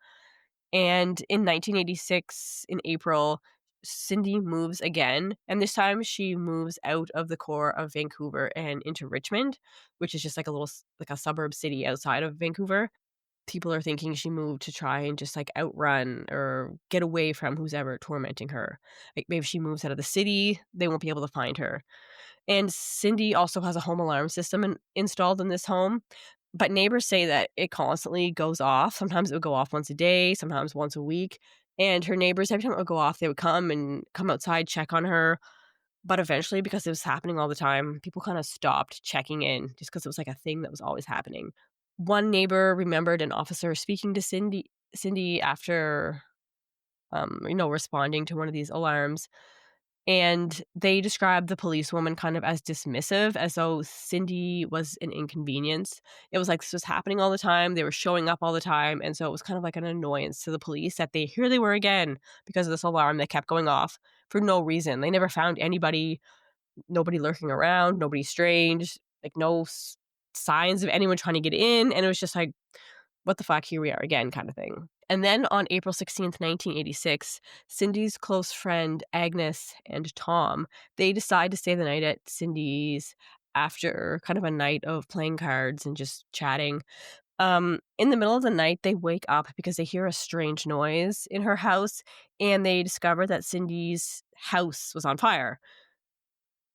And in 1986, in April, Cindy moves again, and this time she moves out of the core of Vancouver and into Richmond, which is just like a little like a suburb city outside of Vancouver. People are thinking she moved to try and just like outrun or get away from who's ever tormenting her. Like maybe she moves out of the city, they won't be able to find her. And Cindy also has a home alarm system installed in this home, but neighbors say that it constantly goes off. Sometimes it would go off once a day, sometimes once a week. And her neighbors, every time it would go off, they would come outside, check on her. But eventually, because it was happening all the time, people kind of stopped checking in just because it was like a thing that was always happening. One neighbor remembered an officer speaking to Cindy after responding to one of these alarms. And they described the policewoman kind of as dismissive, as though Cindy was an inconvenience. It was like this was happening all the time. They were showing up all the time. And so it was kind of like an annoyance to the police that here they were again because of this alarm that kept going off for no reason. They never found anybody, nobody lurking around, nobody strange, like no signs of anyone trying to get in. And it was just like, what the fuck, here we are again, kind of thing. And then on April 16th, 1986, Cindy's close friend Agnes and Tom, they decide to stay the night at Cindy's after kind of a night of playing cards and just chatting. In the middle of the night, they wake up because they hear a strange noise in her house, and they discover that Cindy's house was on fire.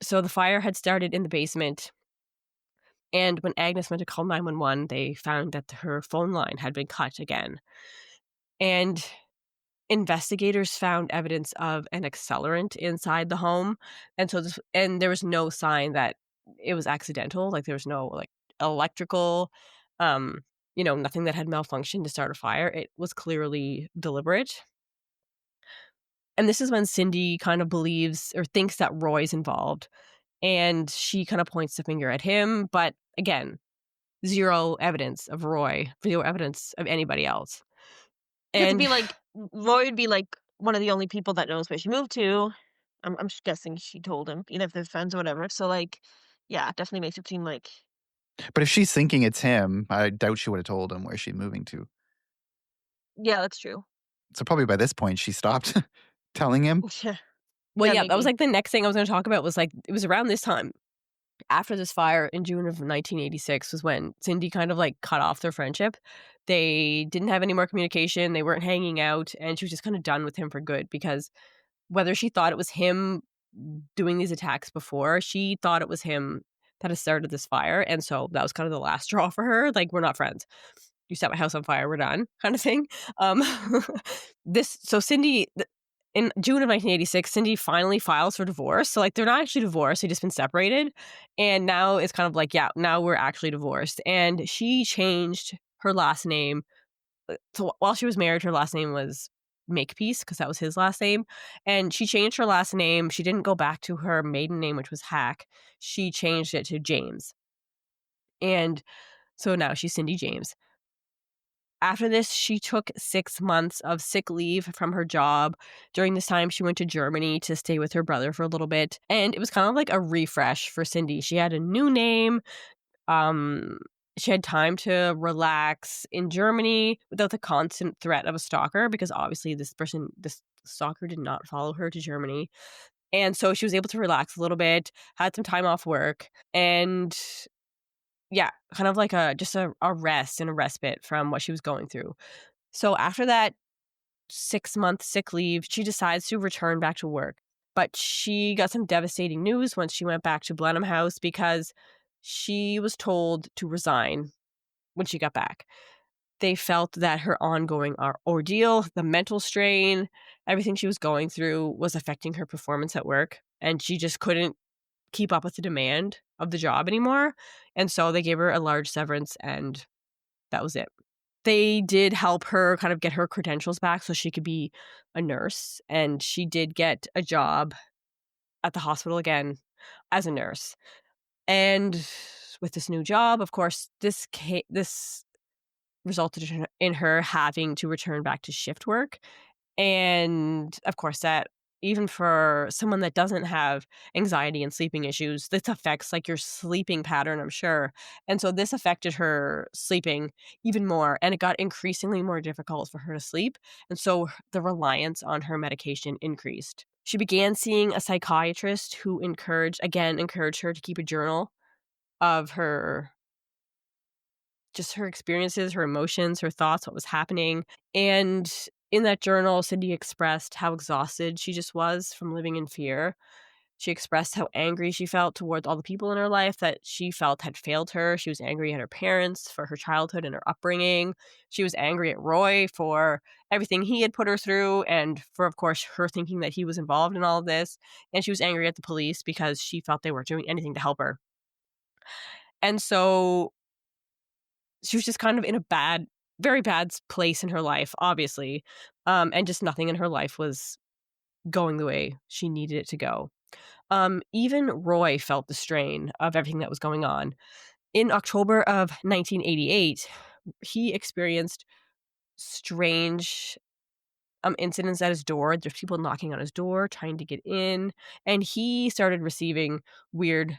So the fire had started in the basement, and when Agnes went to call 911, they found that her phone line had been cut again. And investigators found evidence of an accelerant inside the home. And so there was no sign that it was accidental. Like there was no like electrical, nothing that had malfunctioned to start a fire. It was clearly deliberate. And this is when Cindy kind of believes or thinks that Roy's involved. And she kind of points the finger at him. But again, zero evidence of Roy, zero evidence of anybody else. Because it'd And be like Roy would be like one of the only people that knows where she moved to. I'm just guessing she told him, even if they're friends or whatever. So like, yeah, definitely makes it seem like But if she's thinking it's him, I doubt she would have told him where she's moving to. yeah, that's true. So probably by this point, she stopped telling him. Yeah, well, yeah, yeah, that was maybe. like the next thing I was going to talk about was like, it was around this time after this fire in June of 1986 was when Cindy kind of like cut off their friendship. They didn't have any more communication. They weren't hanging out, and she was just kind of done with him for good because whether she thought it was him doing these attacks before, she thought it was him that had started this fire. And so that was kind of the last straw for her. Like, we're not friends. You set my house on fire, we're done, kind of thing. Um, in June of 1986, Cindy finally files for divorce. So, like, they're not actually divorced, they've just been separated. And now it's kind of like, yeah, now we're actually divorced. And she changed her last name. So while she was married, her last name was Makepeace because that was his last name. And she changed her last name. She didn't go back to her maiden name, which was Hack. She changed it to James. And so now she's Cindy James. After this, she took 6 months of sick leave from her job. During this time, she went to Germany to stay with her brother for a little bit. And it was kind of like a refresh for Cindy. She had a new name. Um, she had time to relax in Germany without the constant threat of a stalker because obviously this stalker did not follow her to Germany. And so she was able to relax a little bit, had some time off work, and yeah, kind of like just a rest and a respite from what she was going through. So after that 6-month sick leave, she decides to return back to work. But she got some devastating news once she went back to Blenheim House because she was told to resign when she got back. They felt that her ongoing ordeal, the mental strain, everything she was going through was affecting her performance at work. And she just couldn't keep up with the demand of the job anymore. And so they gave her a large severance, and that was it. They did help her kind of get her credentials back so she could be a nurse. And she did get a job at the hospital again as a nurse. And with this new job, of course, this resulted in her having to return back to shift work. And of course, that even for someone that doesn't have anxiety and sleeping issues, this affects like your sleeping pattern, I'm sure. And so this affected her sleeping even more, and it got increasingly more difficult for her to sleep. And so the reliance on her medication increased. She began seeing a psychiatrist who encouraged her to keep a journal of her experiences, her emotions, her thoughts, what was happening. And in that journal, Cindy expressed how exhausted she just was from living in fear. She expressed how angry she felt towards all the people in her life that she felt had failed her. She was angry at her parents for her childhood and her upbringing. She was angry at Roy for everything he had put her through and for, of course, her thinking that he was involved in all of this. And she was angry at the police because she felt they weren't doing anything to help her. And so she was just kind of in a very bad place in her life, obviously. And just nothing in her life was going the way she needed it to go. Even Roy felt the strain of everything that was going on. In October of 1988, he experienced strange incidents at his door. There's people knocking on his door, trying to get in, and he started receiving weird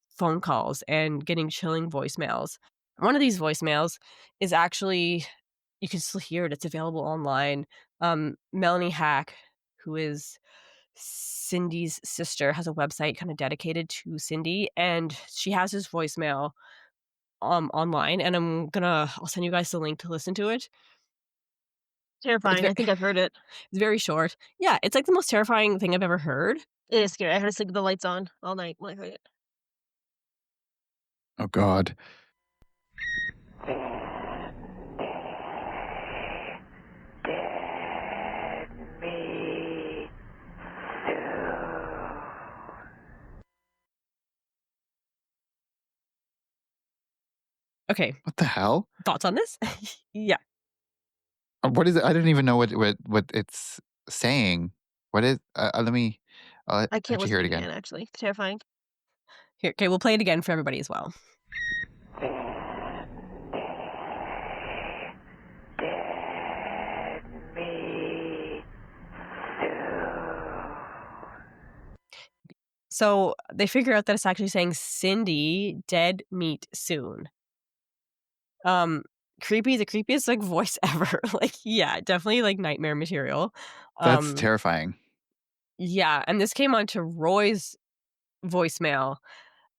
phone calls and getting chilling voicemails. One of these voicemails is actually, you can still hear it. It's available online. Melanie Hack, who is Cindy's sister, has a website kind of dedicated to Cindy, and she has his voicemail online, and I'll send you guys the link to listen to it. Terrifying. I think I've heard it. It's very short. Yeah, it's like the most terrifying thing I've ever heard. It is scary. I had to sleep with the lights on all night when I heard it. Oh, God. Okay, What the hell? thoughts on this? Yeah. What is it? I don't even know what it's saying. What is? Let me. I have can't to hear listen it again, again. actually. It's terrifying. Here, okay, we'll play it again for everybody as well. So they figure out that it's actually saying Cindy, dead meat soon. Creepy, the creepiest like voice ever. Like, yeah, definitely like nightmare material. That's terrifying. Yeah, and this came onto Roy's voicemail,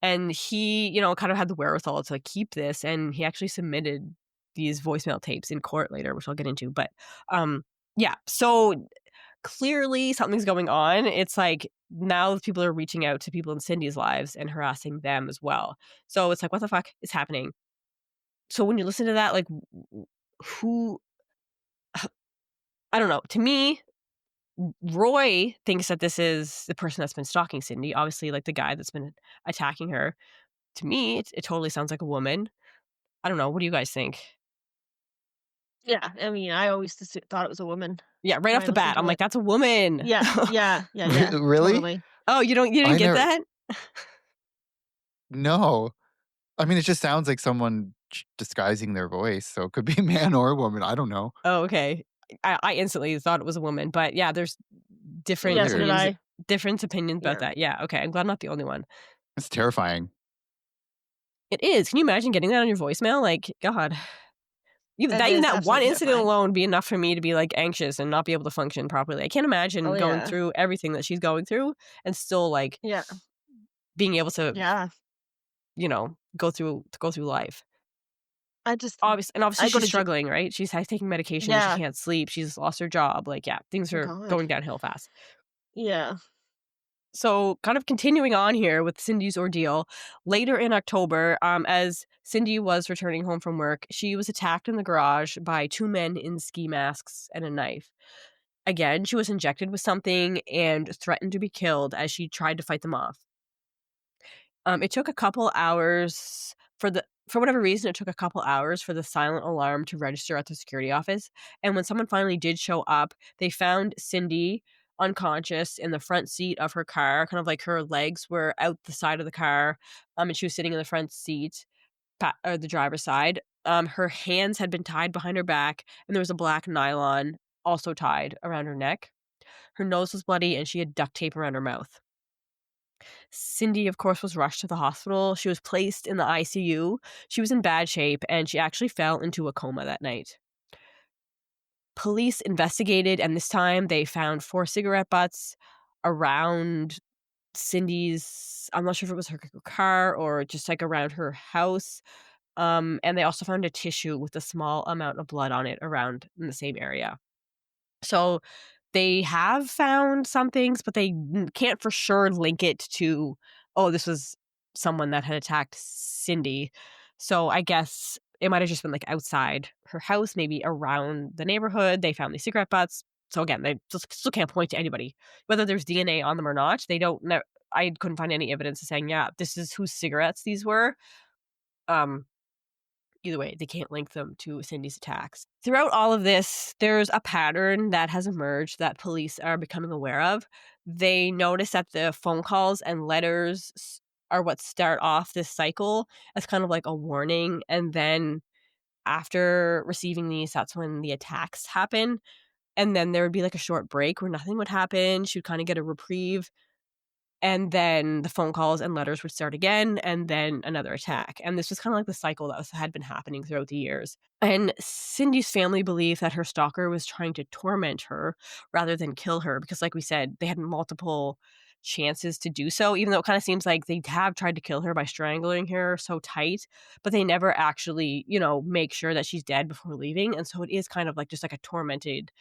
and he, kind of had the wherewithal to like, keep this, and he actually submitted these voicemail tapes in court later, which I'll get into. But yeah, so clearly something's going on. It's like now people are reaching out to people in Cindy's lives and harassing them as well. So it's like, what the fuck is happening? So when you listen to that, like, who, I don't know. To me, Roy thinks that this is the person that's been stalking Cindy, obviously, like the guy that's been attacking her. To me, it totally sounds like a woman. I don't know. What do you guys think? Yeah, I mean, I always just thought it was a woman Yeah, right when off I the listened bat, to I'm like, it. that's a woman. Yeah, Really? totally. Oh, you didn't I get never. that? No. I mean, it just sounds like someone disguising their voice, so it could be a man or a woman. I don't know. Oh, okay. I instantly thought it was a woman, but yeah, there's different Yeah, so did Weird. opinions I. different opinions about Yeah. that. Yeah, okay. I'm glad I'm not the only one. It's terrifying. It is. Can you imagine getting that on your voicemail? Like, God. Even It is that one absolutely incident terrifying. alone would be enough for me to be like anxious and not be able to function properly. I can't imagine Oh, going yeah. through everything that she's going through and still like Yeah. being able to, Yeah. go through life. I just Obviously I go she's to gy struggling, right? She's taking medication, she Yeah. can't sleep, she's lost her job. Like, yeah, things Oh, are God. going downhill fast. Yeah. So, kind of continuing on here with Cindy's ordeal, later in October, as Cindy was returning home from work, she was attacked in the garage by two men in ski masks and a knife. Again, she was injected with something and threatened to be killed as she tried to fight them off. It took a couple hours for whatever reason, it took a couple hours for the silent alarm to register at the security office. And when someone finally did show up, they found Cindy unconscious in the front seat of her car, kind of like her legs were out the side of the car, and she was sitting in the front seat, or the driver's side. Her hands had been tied behind her back, and there was a black nylon also tied around her neck. Her nose was bloody, and she had duct tape around her mouth. Cindy, of course, was rushed to the hospital. She was placed in the ICU. She was in bad shape, and she actually fell into a coma that night. Police investigated, and this time they found 4 cigarette butts around Cindy's, I'm not sure if it was her car or just, like, around her house, and they also found a tissue with a small amount of blood on it around in the same area. So, they have found some things, but they can't for sure link it to, "Oh, this was someone that had attacked Cindy." So, I guess it might have just been, like, outside her house, maybe around the neighborhood. They found these cigarette butts. So, again, they just still can't point to anybody. Whether there's DNA on them or not, they don't know. I couldn't find any evidence of saying, "Yeah, this is whose cigarettes these were." Um, Either way, they can't link them to Cindy's attacks. Throughout all of this, there's a pattern that has emerged that police are becoming aware of. They notice that the phone calls and letters are what start off this cycle as kind of like a warning. And then after receiving these, that's when the attacks happen. And then there would be like a short break where nothing would happen. She would kind of get a reprieve. And then the phone calls and letters would start again, and then another attack. And this was kind of like the cycle that had been happening throughout the years. And Cindy's family believed that her stalker was trying to torment her rather than kill her because, like we said, they had multiple chances to do so, even though it kind of seems like they have tried to kill her by strangling her so tight, but they never actually, make sure that she's dead before leaving. And so it is kind of like just like a tormented,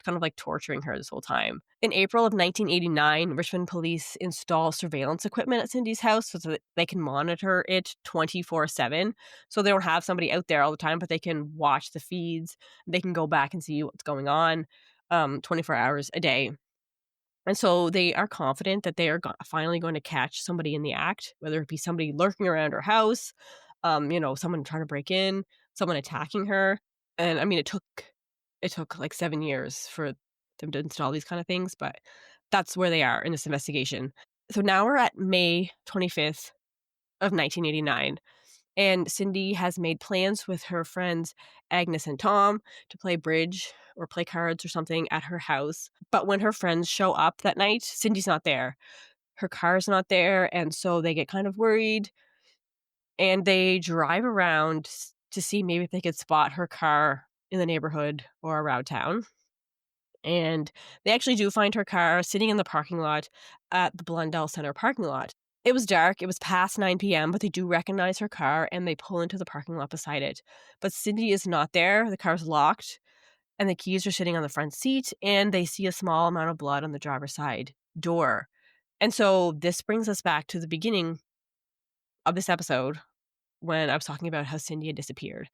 kind of like torturing her this whole time. In April of 1989, Richmond police install surveillance equipment at Cindy's house so that they can monitor it 24/7. So they don't have somebody out there all the time, but they can watch the feeds. They can go back and see what's going on 24 hours a day. And so they are confident that they are finally going to catch somebody in the act, whether it be somebody lurking around her house, someone trying to break in, someone attacking her. And I mean, it took like 7 years for them to install these kind of things, but that's where they are in this investigation. So now we're at May 25th of 1989, and Cindy has made plans with her friends Agnes and Tom to play bridge or play cards or something at her house. But when her friends show up that night, Cindy's not there. Her car's not there, and so they get kind of worried, and they drive around to see maybe if they could spot her car in the neighborhood or around town. And they actually do find her car sitting in the parking lot at the Blundell Center parking lot. It was dark, it was past 9 p.m., but they do recognize her car and they pull into the parking lot beside it. But Cindy is not there, the car's locked, and the keys are sitting on the front seat, and they see a small amount of blood on the driver's side door. And so this brings us back to the beginning of this episode when I was talking about how Cindy had disappeared.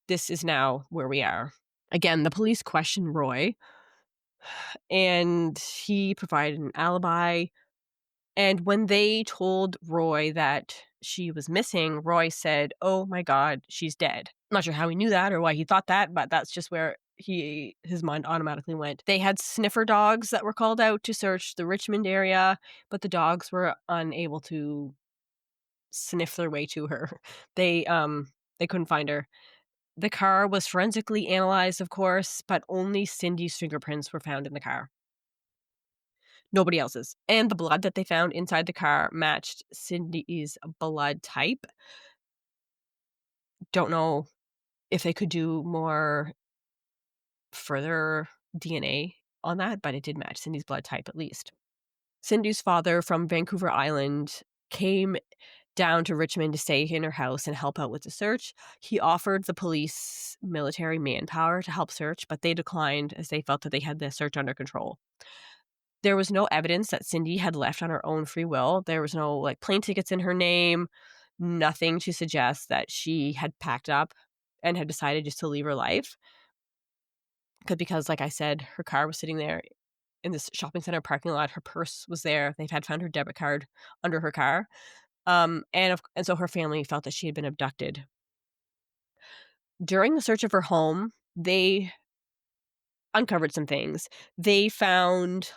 This is now where we are. Again, the police question Roy, and he provided an alibi. And when they told Roy that she was missing, Roy said, "Oh my God, she's dead." I'm not sure how he knew that or why he thought that, but that's just where his mind automatically went. They had sniffer dogs that were called out to search the Richmond area, but the dogs were unable to sniff their way to her. They couldn't find her. The car was forensically analyzed, of course, but only Cindy's fingerprints were found in the car. Nobody else's. And the blood that they found inside the car matched Cindy's blood type. Don't know if they could do more further DNA on that, but it did match Cindy's blood type at least. Cindy's father from Vancouver Island came down to Richmond to stay in her house and help out with the search. He offered the police military manpower to help search, but they declined as they felt that they had the search under control. There was no evidence that Cindy had left on her own free will. There was no plane tickets in her name, nothing to suggest that she had packed up and had decided just to leave her life. Because like I said, her car was sitting there in this shopping center parking lot. Her purse was there. They had found her debit card under her car. And so her family felt that she had been abducted. During the search of her home, they uncovered some things. They found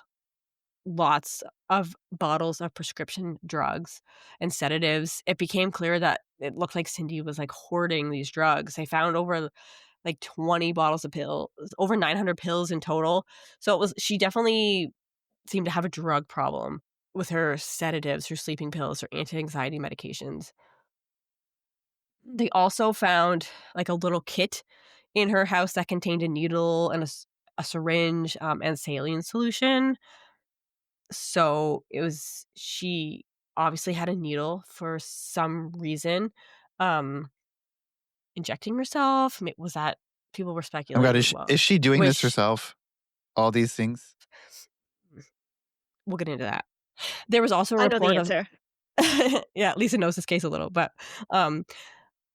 lots of bottles of prescription drugs and sedatives. It became clear that it looked like Cindy was, like, hoarding these drugs. They found over, like, 20 bottles of pills, over 900 pills in total. So it was she definitely seemed to have a drug problem with her sedatives, her sleeping pills, her anti-anxiety medications. They also found, like, a little kit in her house that contained a needle and a syringe, and saline solution. So, it was she obviously had a needle for some reason, um, injecting herself. Was that people were Oh my god, speculating, well, is she doing this which herself? All these things? we'll get into that. There was also a I know the report of answer. yeah, Lisa knows this case a little, but, um,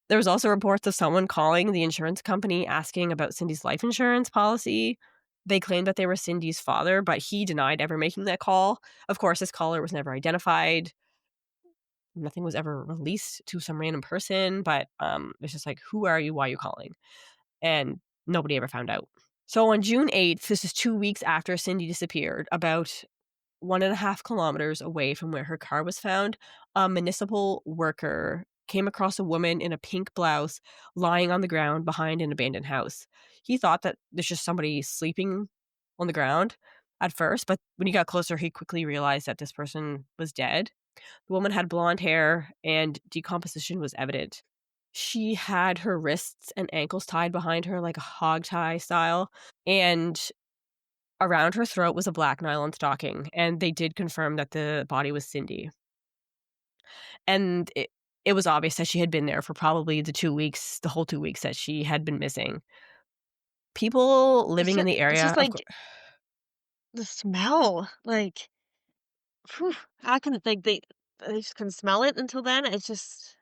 there was also reports of someone calling the insurance company asking about Cindy's life insurance policy. They claimed that they were Cindy's father, but he denied ever making that call. Of course, this caller was never identified. Nothing was ever released to some random person, but, it's just like, "Who are you? Why are you calling?" And nobody ever found out. So on June 8th, this is 2 weeks after Cindy disappeared, about 1.5 kilometers away from where her car was found, a municipal worker came across a woman in a pink blouse lying on the ground behind an abandoned house. He thought that there's just somebody sleeping on the ground at first, but when he got closer, he quickly realized that this person was dead. The woman had blonde hair and decomposition was evident. She had her wrists and ankles tied behind her like a hog tie style, and around her throat was a black nylon stocking, and they did confirm that the body was Cindy. And it was obvious that she had been there for probably the whole 2 weeks that she had been missing. People living in the It's area, just of like course. the smell, like, phew, I couldn't think they just couldn't smell it until then. It's just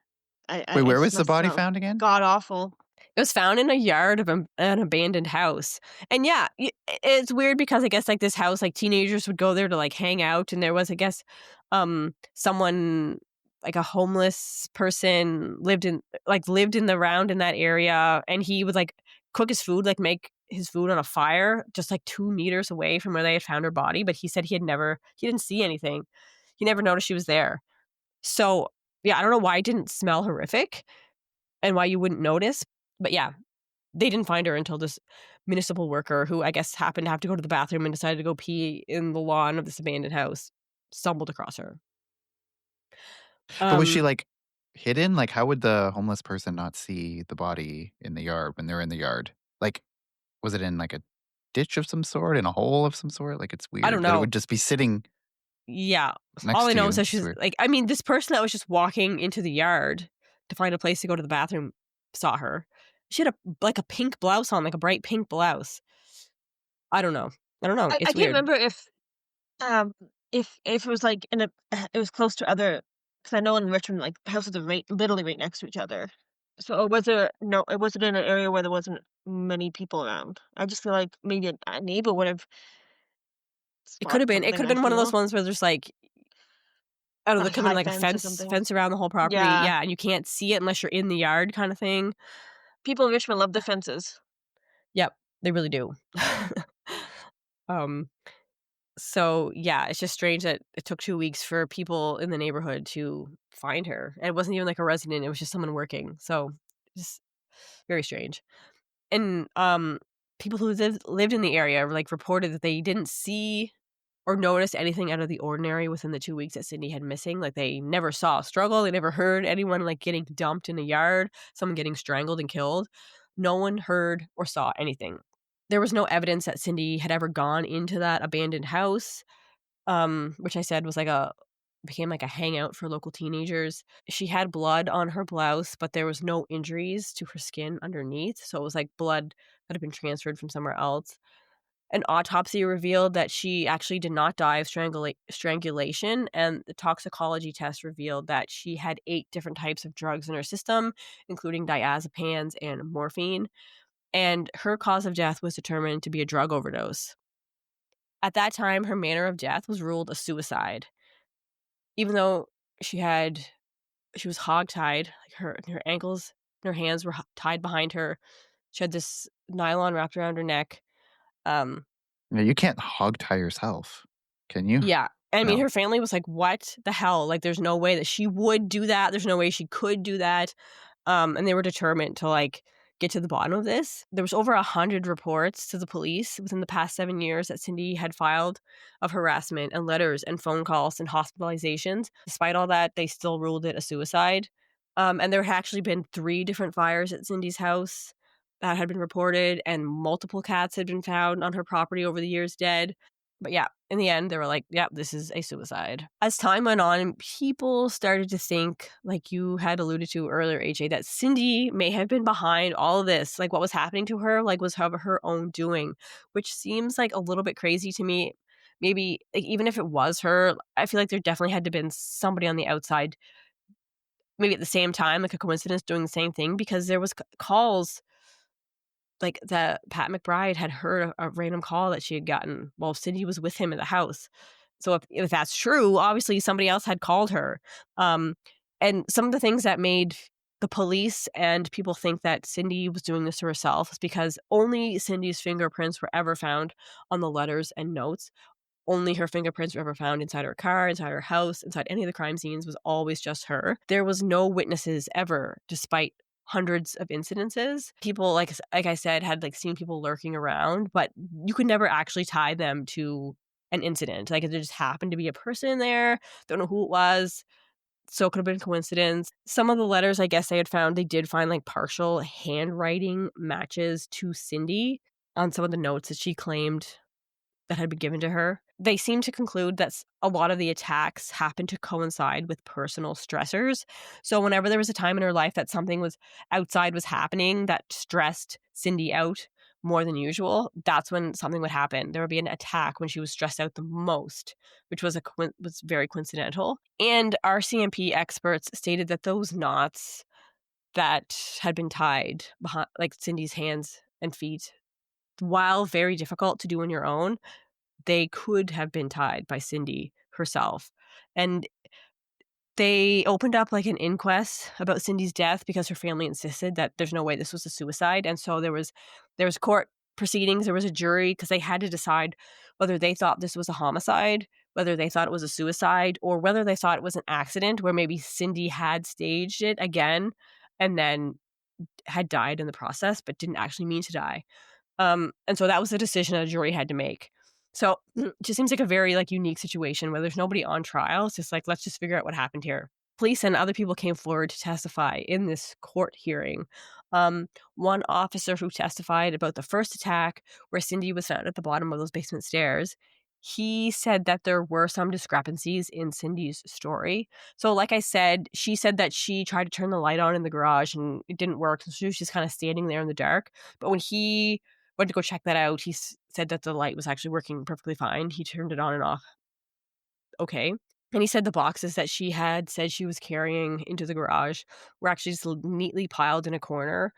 I Wait, it where just was the must body smell found again? god awful. It was found in a yard of an abandoned house. And yeah, it's weird because I guess like this house, like teenagers would go there to like hang out, and there was, I guess, someone like a homeless person lived in the round in that area, and he would like cook his food, like make his food on a fire, just like 2 meters away from where they had found her body. But he said he didn't see anything. He never noticed she was there. So yeah, I don't know why it didn't smell horrific and why you wouldn't notice. But yeah, they didn't find her until this municipal worker, who I guess happened to have to go to the bathroom and decided to go pee in the lawn of this abandoned house, stumbled across her. But was she, Um, like, hidden? Like, how would the homeless person not see the body in the yard when they're in the yard? Like, was it in, like, a ditch of some sort, in a hole of some sort? Like, it's I don't weird that it know. would just be sitting Yeah. All next I to know you. is that It's she's weird. like, I mean, this person that was just walking into the yard to find a place to go to the bathroom saw her. She had a pink blouse on, like a bright pink blouse. I don't know. I don't know. I It's can't weird. remember um, if it was, like, in a it was close to other, because I know in Richmond, like, houses are literally right next to each other. So, was there no it wasn't in an area where there wasn't many people around. I just feel like maybe a neighbor would have It could spotted have been. It could something, have I been one of those feel. ones where there's like I don't know, A there could have been high like a fence or fence something. fence around the whole property. Yeah. Yeah, and you can't see it unless you're in the yard kind of thing. People in Richmond love the fences. Yep, they really do. Um, so yeah, it's just strange that it took 2 weeks for people in the neighborhood to find her. And it wasn't even like a resident, it was just someone working. So just very strange. And people who lived in the area like reported that they didn't see or notice anything out of the ordinary within the 2 weeks that Cindy had missing. Like they never saw a struggle, they never heard anyone like getting dumped in a yard, someone getting strangled and killed. No one heard or saw anything. There was no evidence that Cindy had ever gone into that abandoned house, which I said was became like a hangout for local teenagers. She had blood on her blouse, but there was no injuries to her skin underneath, so it was like blood that had been transferred from somewhere else. An autopsy revealed that she actually did not die of strangulation, and the toxicology test revealed that she had 8 different types of drugs in her system, including diazepams and morphine, and her cause of death was determined to be a drug overdose. At that time, her manner of death was ruled a suicide. Even though she had she was hogtied, like her ankles and her hands were tied behind her. She had this nylon wrapped around her neck. Um, Yeah, you can't hog tie yourself. Can you? Yeah. I mean, No. her family was like, "What the hell? Like, there's no way that she would do that. There's no way she could do that." And they were determined to, like, get to the bottom of this. There was over 100 reports to the police within the past 7 years that Cindy had filed of harassment and letters and phone calls and hospitalizations. Despite all that, they still ruled it a suicide. And there had actually been 3 different fires at Cindy's house that had been reported, and multiple cats had been found on her property over the years dead. But yeah, in the end, they were like, "Yep, this is a suicide." As time went on, people started to think, like you had alluded to earlier, AJ, that Cindy may have been behind all of this. Like, what was happening to her, like, was her own doing, which seems like a little bit crazy to me. Maybe, like, even if it was her, I feel like there definitely had to been somebody on the outside, maybe at the same time, like a coincidence, doing the same thing, because there was calls like that Pat McBride had heard a random call that she had gotten while Cindy was with him in the house. So if that's true, obviously somebody else had called her. Um, and some of the things that made the police and people think that Cindy was doing this to herself is because only Cindy's fingerprints were ever found on the letters and notes. Only her fingerprints were ever found inside her car, inside her house, inside any of the crime scenes. Was always just her. There was no witnesses ever, despite hundreds of incidences. People, like I said, had like seen people lurking around, but you could never actually tie them to an incident. Like, there just happened to be a person there. Don't know who it was. So it could have been coincidence. Some of the letters, I guess, they did find like partial handwriting matches to Cindy on some of the notes that she claimed that had been given to her. They seem to conclude that a lot of the attacks happened to coincide with personal stressors. So whenever there was a time in her life that something was outside was happening that stressed Cindy out more than usual, that's when something would happen. There would be an attack when she was stressed out the most, which was was very coincidental. And RCMP experts stated that those knots that had been tied behind, like Cindy's hands and feet, while very difficult to do on your own, they could have been tied by Cindy herself. And they opened up like an inquest about Cindy's death because her family insisted that there's no way this was a suicide. And so there was court proceedings, there was a jury, because they had to decide whether they thought this was a homicide, whether they thought it was a suicide, or whether they thought it was an accident where maybe Cindy had staged it again and then had died in the process but didn't actually mean to die. And so that was the decision a jury had to make. So it just seems like a very like unique situation where there's nobody on trial. It's just like, let's just figure out what happened here. Police and other people came forward to testify in this court hearing. One officer who testified about the first attack where Cindy was found at the bottom of those basement stairs, he said that there were some discrepancies in Cindy's story. So like I said, she said that she tried to turn the light on in the garage and it didn't work. So she was just kind of standing there in the dark. But when he went to go check that out, he said that the light was actually working perfectly fine. He turned it on and off okay. And he said the boxes that she had said she was carrying into the garage were actually just neatly piled in a corner,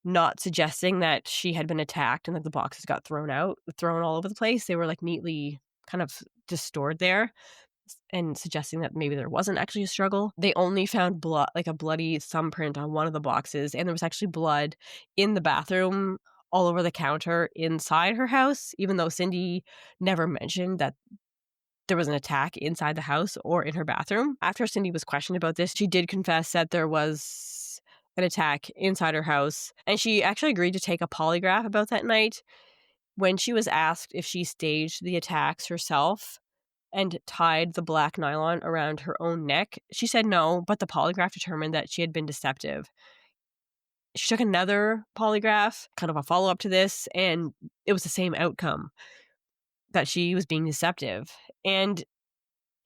not suggesting that she had been attacked and that the boxes got thrown all over the place. They were like neatly kind of just stored there and suggesting that maybe there wasn't actually a struggle. They only found blood, like a bloody thumbprint on one of the boxes, and there was actually blood in the bathroom all over the counter inside her house, even though Cindy never mentioned that there was an attack inside the house or in her bathroom. After Cindy was questioned about this, she did confess that there was an attack inside her house, and she actually agreed to take a polygraph about that night. When she was asked if she staged the attacks herself and tied the black nylon around her own neck, she said no, but the polygraph determined that she had been deceptive. She took another polygraph, kind of a follow-up to this, and it was the same outcome, that she was being deceptive. And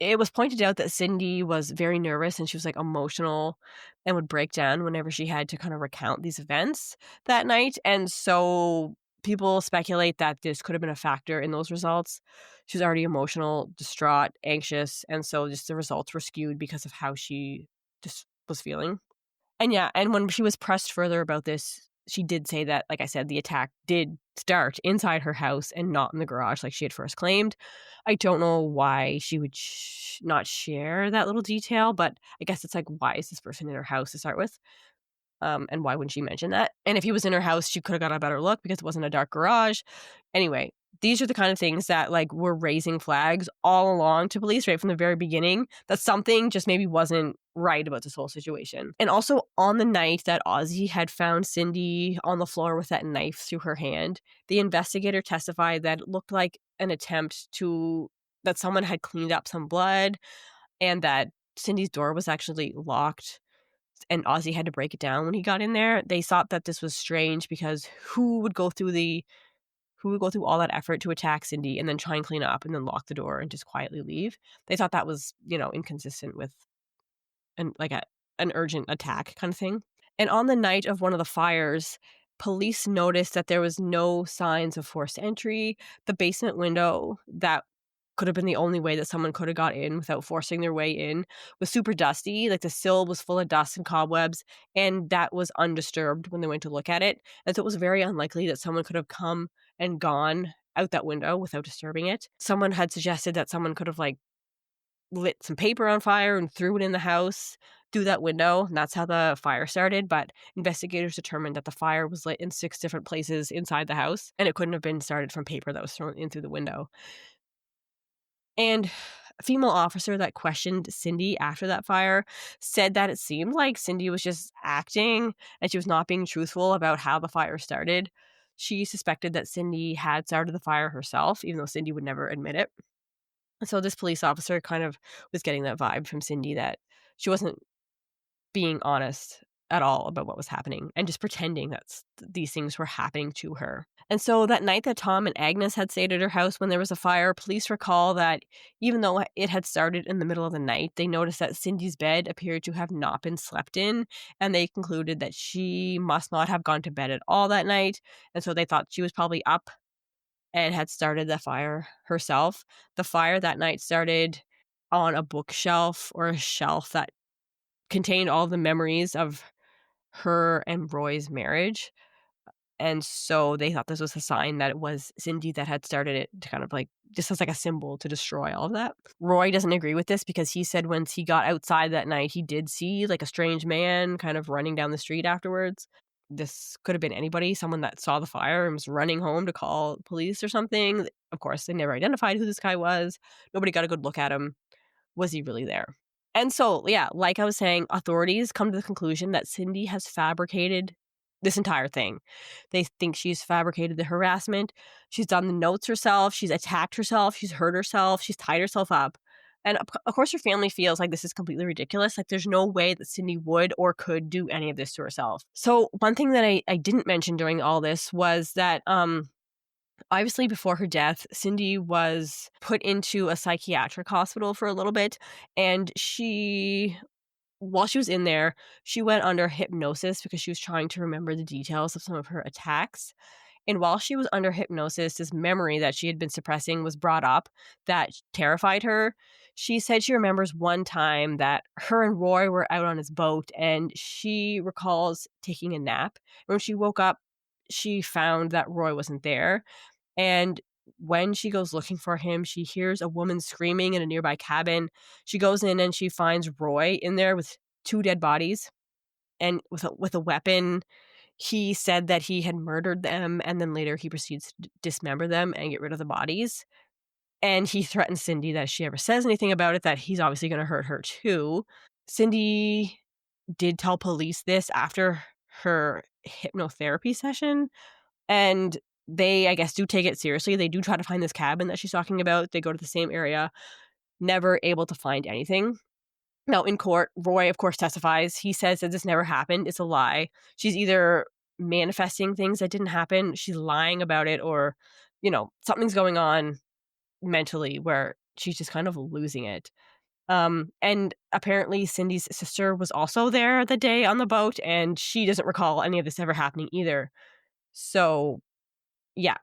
it was pointed out that Cindy was very nervous and she was like emotional and would break down whenever she had to kind of recount these events that night. And so people speculate that this could have been a factor in those results. She was already emotional, distraught, anxious, and so just the results were skewed because of how she just was feeling. And yeah, and when she was pressed further about this, she did say that, like I said, the attack did start inside her house and not in the garage like she had first claimed. I don't know why she would not share that little detail, but I guess it's like, why is this person in her house to start with? And why wouldn't she mention that? And if he was in her house, she could have got a better look because it wasn't a dark garage. Anyway, these are the kind of things that, like, were raising flags all along to police right from the very beginning, that something just maybe wasn't right about this whole situation. And also, on the night that Ozzy had found Cindy on the floor with that knife through her hand, the investigator testified that it looked like an attempt to that someone had cleaned up some blood and that Cindy's door was actually locked and Ozzy had to break it down when he got in there. They thought that this was strange because who would go through all that effort to attack Cindy and then try and clean up and then lock the door and just quietly leave? They thought that was, inconsistent with an urgent attack kind of thing. And on the night of one of the fires, police noticed that there was no signs of forced entry. The basement window that could have been the only way that someone could have got in without forcing their way in was super dusty. Like, the sill was full of dust and cobwebs, and that was undisturbed when they went to look at it. And so it was very unlikely that someone could have come and gone out that window without disturbing it. Someone had suggested that someone could have, like, lit some paper on fire and threw it in the house through that window, and that's how the fire started. But investigators determined that the fire was lit in 6 different places inside the house, and it couldn't have been started from paper that was thrown in through the window. And a female officer that questioned Cindy after that fire said that it seemed like Cindy was just acting and she was not being truthful about how the fire started. She suspected that Cindy had started the fire herself, even though Cindy would never admit it. So this police officer kind of was getting that vibe from Cindy that she wasn't being honest at all about what was happening and just pretending that these things were happening to her. And so that night that Tom and Agnes had stayed at her house when there was a fire, police recall that even though it had started in the middle of the night, they noticed that Cindy's bed appeared to have not been slept in, and they concluded that she must not have gone to bed at all that night. And so they thought she was probably up and had started the fire herself. The fire that night started on a bookshelf or a shelf that contained all the memories of her and Roy's marriage. And so they thought this was a sign that it was Cindy that had started it, to kind of, like, just as like a symbol to destroy all of that. Roy doesn't agree with this because he said once he got outside that night, he did see, like, a strange man kind of running down the street afterwards. This could have been anybody, someone that saw the fire and was running home to call police or something. Of course, they never identified who this guy was. Nobody got a good look at him. Was he really there? And so, yeah, like I was saying, authorities come to the conclusion that Cindy has fabricated this entire thing. They think she's fabricated the harassment. She's done the notes herself. She's attacked herself. She's hurt herself. She's tied herself up. And of course, her family feels like this is completely ridiculous. Like, there's no way that Cindy would or could do any of this to herself. So one thing that I didn't mention during all this was that obviously, before her death, Cindy was put into a psychiatric hospital for a little bit, and while she was in there, she went under hypnosis because she was trying to remember the details of some of her attacks. And while she was under hypnosis, this memory that she had been suppressing was brought up that terrified her. She said she remembers one time that her and Roy were out on his boat, and she recalls taking a nap. And when she woke up, she found that Roy wasn't there. And when she goes looking for him, she hears a woman screaming in a nearby cabin. She goes in and she finds Roy in there with 2 dead bodies and with a weapon. He said that he had murdered them, and then later he proceeds to dismember them and get rid of the bodies. And he threatens Cindy that if she ever says anything about it, that he's obviously going to hurt her too. Cindy did tell police this after her hypnotherapy session, and they, I guess, do take it seriously. They do try to find this cabin that she's talking about. They go to the same area, never able to find anything. Now, in court, Roy, of course, testifies. He says that this never happened. It's a lie. She's either manifesting things that didn't happen, she's lying about it, or, something's going on mentally where she's just kind of losing it. And apparently Cindy's sister was also there the day on the boat, and she doesn't recall any of this ever happening either. So, yeah,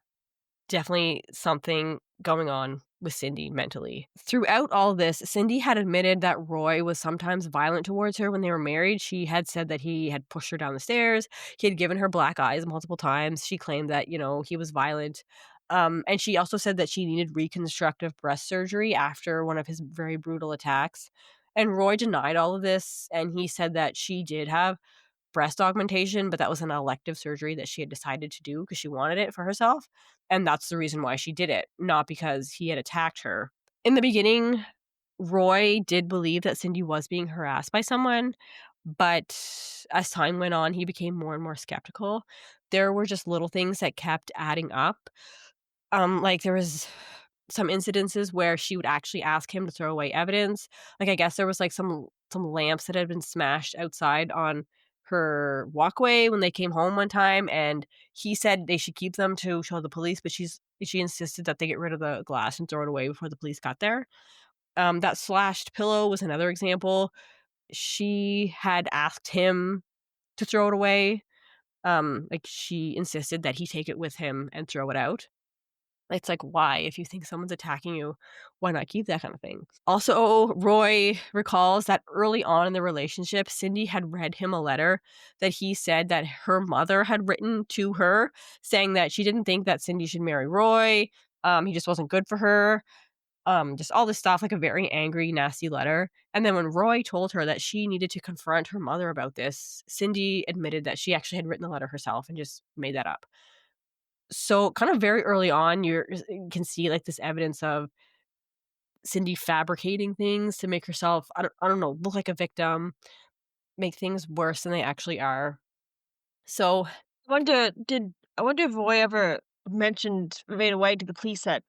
definitely something going on with Cindy mentally. Throughout all this, Cindy had admitted that Roy was sometimes violent towards her when they were married. She had said that he had pushed her down the stairs. He had given her black eyes multiple times. She claimed that, he was violent. And she also said that she needed reconstructive breast surgery after one of his very brutal attacks. And Roy denied all of this, and he said that she did have breast augmentation, but that was an elective surgery that she had decided to do because she wanted it for herself. And that's the reason why she did it, not because he had attacked her. In the beginning, Roy did believe that Cindy was being harassed by someone, but as time went on, he became more and more skeptical. There were just little things that kept adding up. Like there was some incidences where she would actually ask him to throw away evidence. Like I guess there was like some lamps that had been smashed outside on her walkway when they came home one time, and he said they should keep them to show the police, but she insisted that they get rid of the glass and throw it away before the police got there. That slashed pillow was another example. She had asked him to throw it away. Like she insisted that he take it with him and throw it out. It's like, why? If you think someone's attacking you, why not keep that kind of thing? Also, Roy recalls that early on in the relationship, Cindy had read him a letter that he said that her mother had written to her, saying that she didn't think that Cindy should marry Roy. He just wasn't good for her. Just all this stuff, like a very angry, nasty letter. And then when Roy told her that she needed to confront her mother about this, Cindy admitted that she actually had written the letter herself and just made that up. So kind of very early on, you can see like this evidence of Cindy fabricating things to make herself, I don't know, look like a victim, make things worse than they actually are. So I wonder if Roy ever mentioned right away to the police that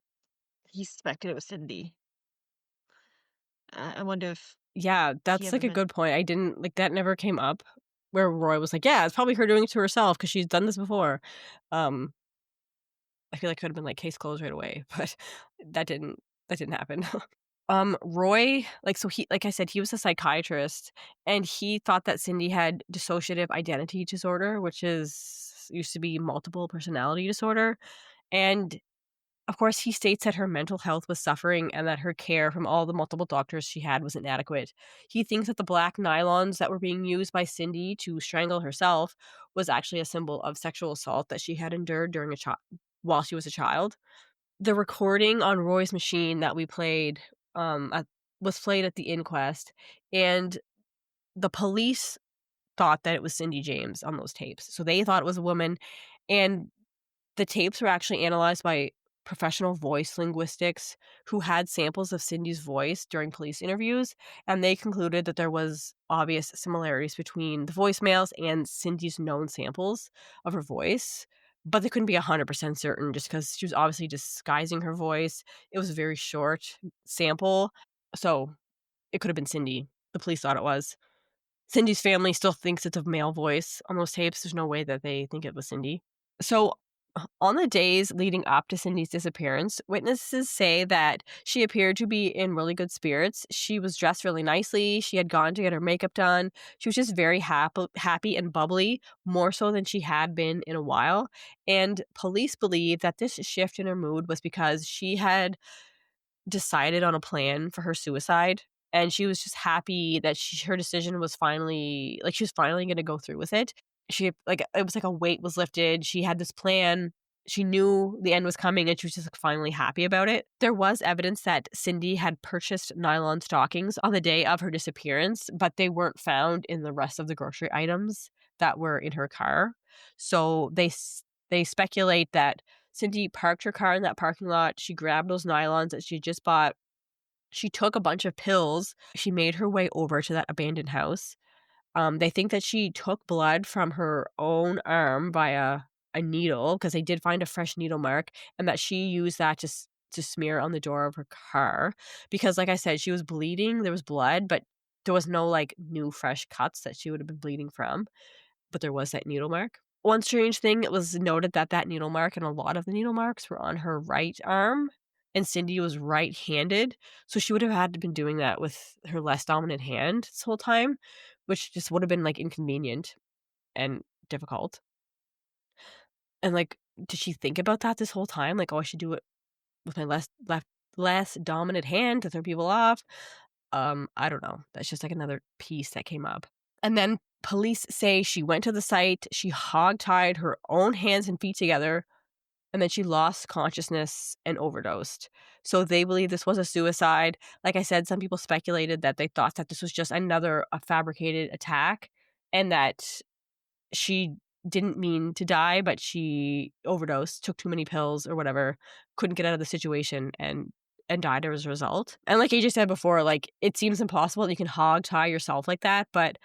he suspected it was Cindy. I wonder if yeah, he that's ever like a meant. good point. I didn't like that never came up where Roy was like, yeah, it's probably her doing it to herself because she's done this before. Um, I feel like it could have been like case closed right away, but that didn't happen. Roy, like I said, he was a psychiatrist, and he thought that Cindy had dissociative identity disorder, which is used to be multiple personality disorder. And of course, he states that her mental health was suffering and that her care from all the multiple doctors she had was inadequate. He thinks that the black nylons that were being used by Cindy to strangle herself was actually a symbol of sexual assault that she had endured while she was a child. The recording on Roy's machine that we played was played at the inquest, and the police thought that it was Cindy James on those tapes. So they thought it was a woman, and the tapes were actually analyzed by professional voice linguistics who had samples of Cindy's voice during police interviews, and they concluded that there was obvious similarities between the voicemails and Cindy's known samples of her voice, but they couldn't be 100% certain just because she was obviously disguising her voice. It was a very short sample, so it could have been Cindy. The police thought it was. Cindy's family still thinks it's a male voice on those tapes. There's no way that they think it was Cindy. So, on the days leading up to Cindy's disappearance, witnesses say that she appeared to be in really good spirits. She was dressed really nicely. She had gone to get her makeup done. She was just very happy and bubbly, more so than she had been in a while. And police believe that this shift in her mood was because she had decided on a plan for her suicide, and she was just happy that her decision was finally like, she was finally gonna go through with it. She like, it was like a weight was lifted, she had this plan, she knew the end was coming, and she was just, like, finally happy about it. There was evidence that Cindy had purchased nylon stockings on the day of her disappearance, but they weren't found in the rest of the grocery items that were in her car. So they speculate that Cindy parked her car in that parking lot. She grabbed those nylons that she just bought. She took a bunch of pills. She made her way over to that abandoned house. They think that she took blood from her own arm via a needle because they did find a fresh needle mark, and that she used that to smear on the door of her car because, like I said, she was bleeding. There was blood, but there was no like new fresh cuts that she would have been bleeding from. But there was that needle mark. One strange thing, it was noted that that needle mark and a lot of the needle marks were on her right arm, and Cindy was right-handed, so she would have had to been doing that with her less dominant hand this whole time, which just would have been, like, inconvenient and difficult. And, like, did she think about that this whole time? Like, "Oh, I should do it with my less dominant hand to throw people off?" I don't know. That's just, like, another piece that came up. And then police say she went to the site, she hogtied her own hands and feet together, and then she lost consciousness and overdosed. So they believe this was a suicide. Like I said, some people speculated that they thought that this was just a fabricated attack, and that she didn't mean to die, but she overdosed, took too many pills or whatever, couldn't get out of the situation and died as a result. And like AJ said before, like it seems impossible that you can hog tie yourself like that, but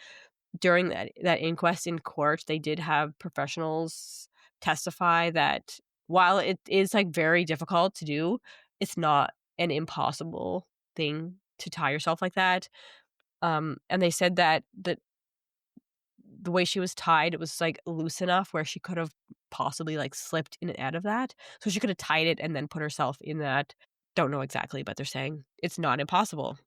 during that inquest in court, they did have professionals testify that while it is like very difficult to do, it's not an impossible thing to tie yourself like that. And they said that the way she was tied, it was like loose enough where she could have possibly like slipped in and out of that. So she could have tied it and then put herself in that. Don't know exactly, but they're saying it's not impossible.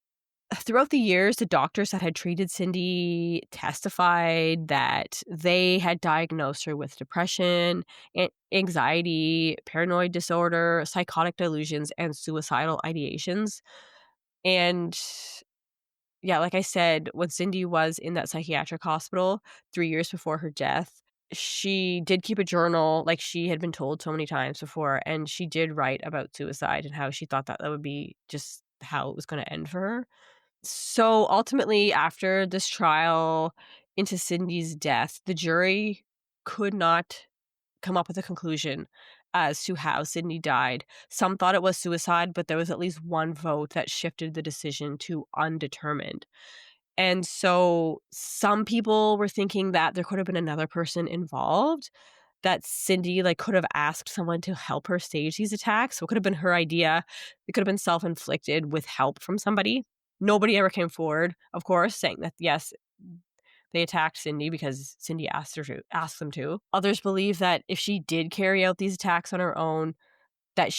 Throughout the years, the doctors that had treated Cindy testified that they had diagnosed her with depression, anxiety, paranoid disorder, psychotic delusions, and suicidal ideations. And yeah, like I said, when Cindy was in that psychiatric hospital 3 years before her death, she did keep a journal like she had been told so many times before, and she did write about suicide and how she thought that that would be just how it was gonna end for her. So, ultimately, after this trial into Cindy's death, the jury could not come up with a conclusion as to how Cindy died. Some thought it was suicide, but there was at least one vote that shifted the decision to undetermined. And so some people were thinking that there could have been another person involved, that Cindy, like, could have asked someone to help her stage these attacks. So it could have been her idea. It could have been self-inflicted with help from somebody. Nobody ever came forward, of course, saying that, yes, they attacked Cindy because Cindy asked them to. Others believe that if she did carry out these attacks on her own, that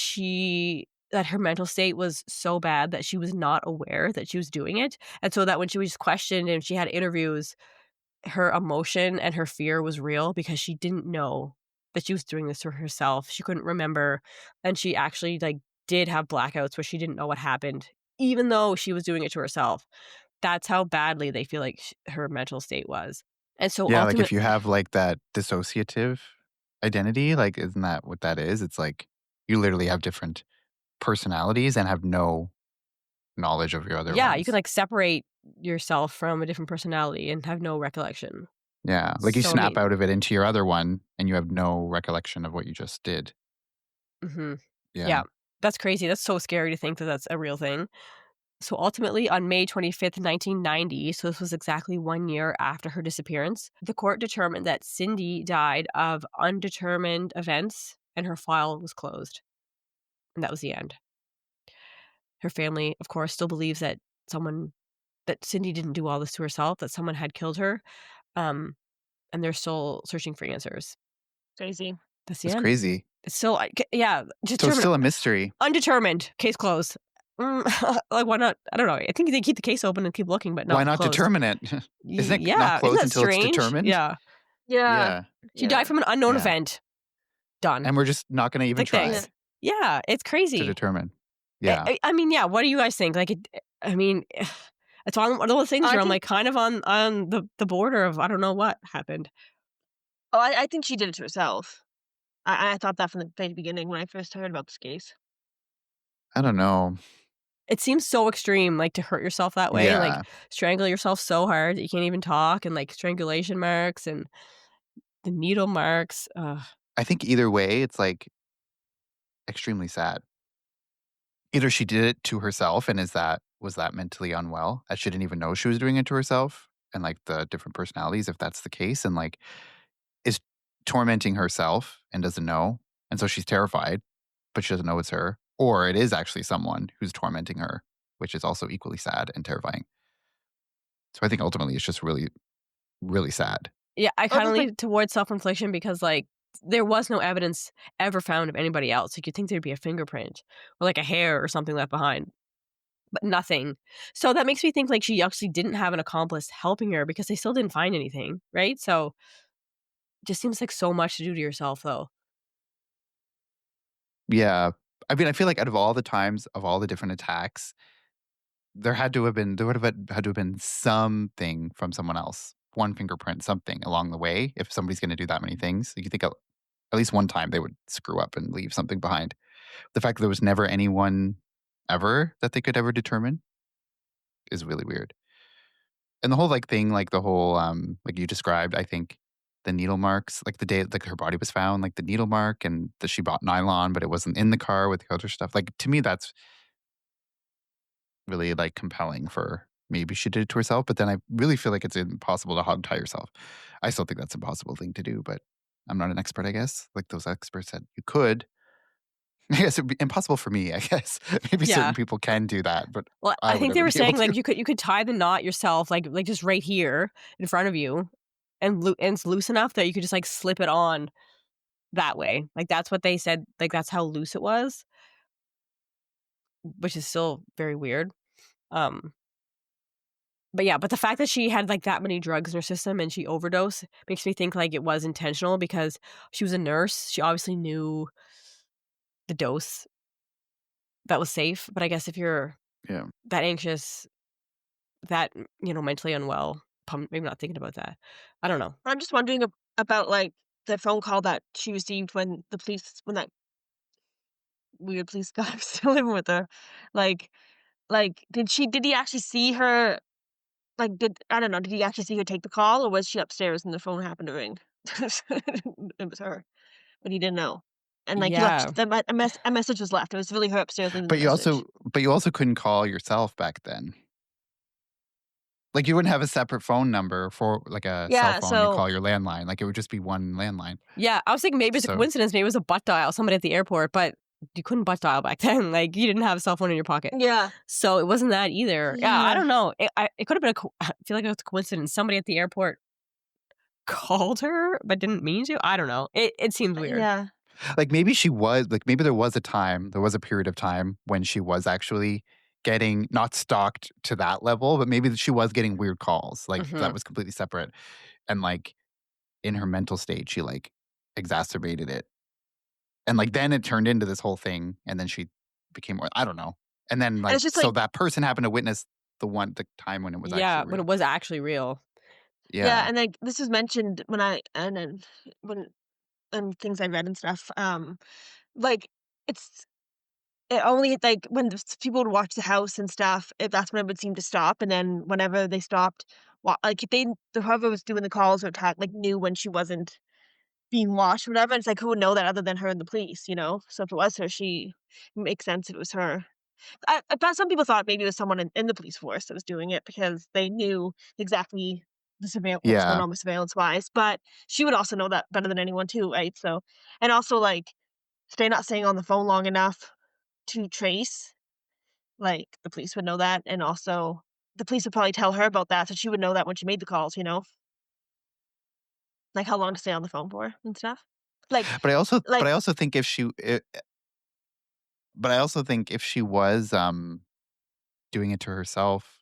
her mental state was so bad that she was not aware that she was doing it. And so that when she was questioned and she had interviews, her emotion and her fear was real because she didn't know that she was doing this to herself. She couldn't remember. And she actually like did have blackouts where she didn't know what happened, even though she was doing it to herself. That's how badly they feel like her mental state was. And so Yeah, like if ultimately, you have like that dissociative identity, like isn't that what that is? It's like you literally have different personalities and have no knowledge of your other yeah, you can ones. like separate yourself from a different personality and have no recollection. Yeah, like you So snap out of it into your other one and you have no recollection of what you just did. mhm. Yeah. Yeah, that's crazy. That's so scary to think that that's a real thing. So ultimately, on May 25th, 1990, so this was exactly 1 year after her disappearance, the court determined that Cindy died of undetermined events and her file was closed. And that was the end. Her family, of course, still believes that Cindy didn't do all this to herself, that someone had killed her. Um, and they're still searching for answers. Crazy. That's the That's end. crazy. It's still, yeah, So it's still a mystery. undetermined, case closed. Like, why not? I don't know. I think they keep the case open and keep looking, but Why not not closed. determine it? Isn't it not Yeah, isn't closed that until it's strange? determined? Yeah. Yeah. Yeah. She died from an unknown Yeah. event. Done. And we're just not going to even Like, try thanks. Yeah, it's to crazy. determine. Yeah. I mean, yeah, what do you guys think? Like, I mean, it's one of those things I where I'm, think like, kind of on the border of I don't know what happened. I think she did it to herself. I thought that from the very beginning when I first heard about this case. I don't know. It seems so extreme, like, to hurt yourself that way and, like, Yeah. strangle yourself so hard that you can't even talk and, like, strangulation marks and the needle marks. Ugh. I think either way, it's like extremely sad. Either she did it to herself and was that mentally unwell? That she didn't even know she was doing it to herself and like the different personalities, if that's the case, and like is tormenting herself and doesn't know. And so she's terrified, but she doesn't know it's her. Or it is actually someone who's tormenting her, which is also equally sad and terrifying. So I think ultimately it's just really, really sad. Yeah, I Well, kinda just like lean towards self-infliction because, like, there was no evidence ever found of anybody else. Like, you'd think there'd be a fingerprint or, like, a hair or something left behind, but nothing. So that makes me think, like, she actually didn't have an accomplice helping her because they still didn't find anything, right? So, just seems like so much to do to yourself, though. Yeah. I mean, I feel like out of all the times of all the different attacks, there would have had to have been something from someone else. One fingerprint, something along the way. If somebody's going to do that many things, you think at least one time they would screw up and leave something behind. The fact that there was never anyone ever that they could ever determine is really weird. And the whole like thing, like the whole like you described, I think the needle marks, like the day like her body was found, like the needle mark and that she bought nylon, but it wasn't in the car with the other stuff. Like to me, that's really like compelling for maybe she did it to herself, but then I really feel like it's impossible to hog tie yourself. I still think that's an impossible thing to do, but I'm not an expert, I guess. Like those experts said you could. I guess it'd be impossible for me, I guess. Maybe certain Yeah. people can do that, but Well, I I would think they never were be able saying, like, to. you could tie the knot yourself, like, just right here in front of you and it's loose enough that you could just, like, slip it on that way. Like, that's what they said, like, that's how loose it was, which is still very weird. Um, but yeah, but the fact that she had, like, that many drugs in her system and she overdosed makes me think, like, it was intentional because she was a nurse. She obviously knew the dose that was safe, but I guess if you're Yeah. that anxious, that, mentally unwell, maybe not thinking about that. I don't know. I'm just wondering about, like, the phone call that she received when that weird police guy was still living with her. Like did he actually see her, like, I don't know, did he actually see her take the call, or was she upstairs and the phone happened to ring? It was her, but he didn't know. And, like, he Yeah. left a message was left. It was really her upstairs leaving the But you message. also but you also couldn't call yourself back then. Like, you wouldn't have a separate phone number for, like, a cell Yeah, phone, you so call your landline, like, it would just be one landline. Yeah, I was thinking maybe it's a So coincidence, maybe it was a butt dial, somebody at the airport, but you couldn't butt dial back then, like, you didn't have a cell phone in your pocket. yeah. So, it wasn't that either. Yeah, I Yeah. don't know. It could've been I feel like it was a coincidence. Somebody at the airport called her, but didn't mean to? I don't know. It seems weird. Yeah. like, maybe she was like, maybe there was a period of time when she was actually getting not stalked to that level, but maybe that she was getting weird calls, like, that Mhm. was completely separate, and, like, in her mental state, she, like, exacerbated it, and, like, then it turned into this whole thing, and then she became more I don't know, and then, And like, it's just so like that person happened to witness the time when it was actually Yeah, when it real. was actually real. yeah, Yeah. and, like, this was mentioned when I and then when and things I read and stuff, like, it's it only like, when the people would watch the house and stuff, that's when it would seem to stop, and then whenever they stopped, like, if whoever was doing the calls or attack, like, knew when she wasn't being watched or whatever, it's like, who would know that other than her and the police, you know? So if it was her, it makes sense if it was her. I thought some people thought maybe it was someone in the police force that was doing it because they knew exactly what was going Yeah. on with surveillance-wise, but she would also know that better than anyone too, right? So and also, like, not staying on the phone long enough to trace, like, the police would know that, and also the police would probably tell her about that, so she would know that when she made the calls, you know? Like, how long to stay on the phone for and stuff. Like But like I also think if she but I also think if she was, doing it to herself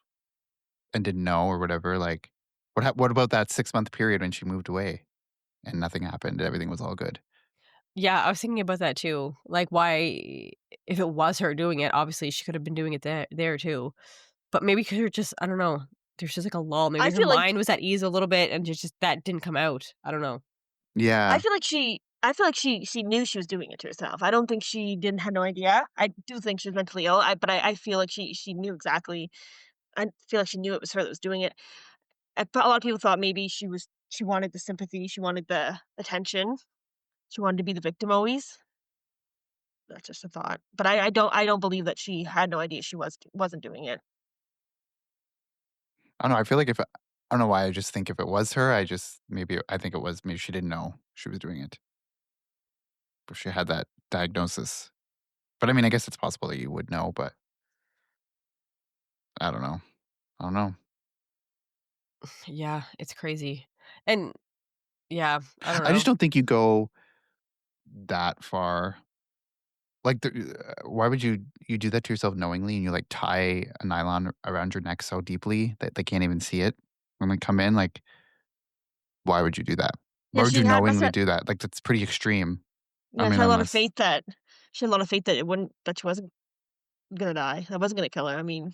and didn't know or whatever, like, what about that 6-month period when she moved away and nothing happened, everything was all good? Yeah, I was thinking about that too. Like, why if it was her doing it, obviously she could have been doing it there too. But maybe 'cause you're just I don't know, there's just, like, a lull. I Maybe her feel like mind was at ease a little bit and just that didn't come out. I don't know. Yeah. I feel like she knew she was doing it to herself. I don't think she didn't have no idea. I do think she was mentally ill, I feel like she knew exactly. I feel like she knew it was her that was doing it. But a lot of people thought maybe she wanted the sympathy, she wanted the attention, she wanted to be the victim always. That's just a thought. But I don't believe that she had no idea she wasn't doing it. I don't know, I feel like if I don't know why, I just think if it was her, I think it was maybe she didn't know she was doing it, but she had that diagnosis. But, I mean, I guess it's possible that you would know, but I don't know. I don't know. Yeah, it's crazy. And yeah, I don't I just know. don't think you go that far. Like, why would you do that to yourself knowingly and you, like, tie a nylon around your neck so deeply that they can't even see it when they come in? Like, why would you do that? Yeah, Why would you knowingly do that? Like, that's pretty extreme. I she mean, had a lot of unless faith that she wasn't gonna die, that wasn't gonna kill her. I mean,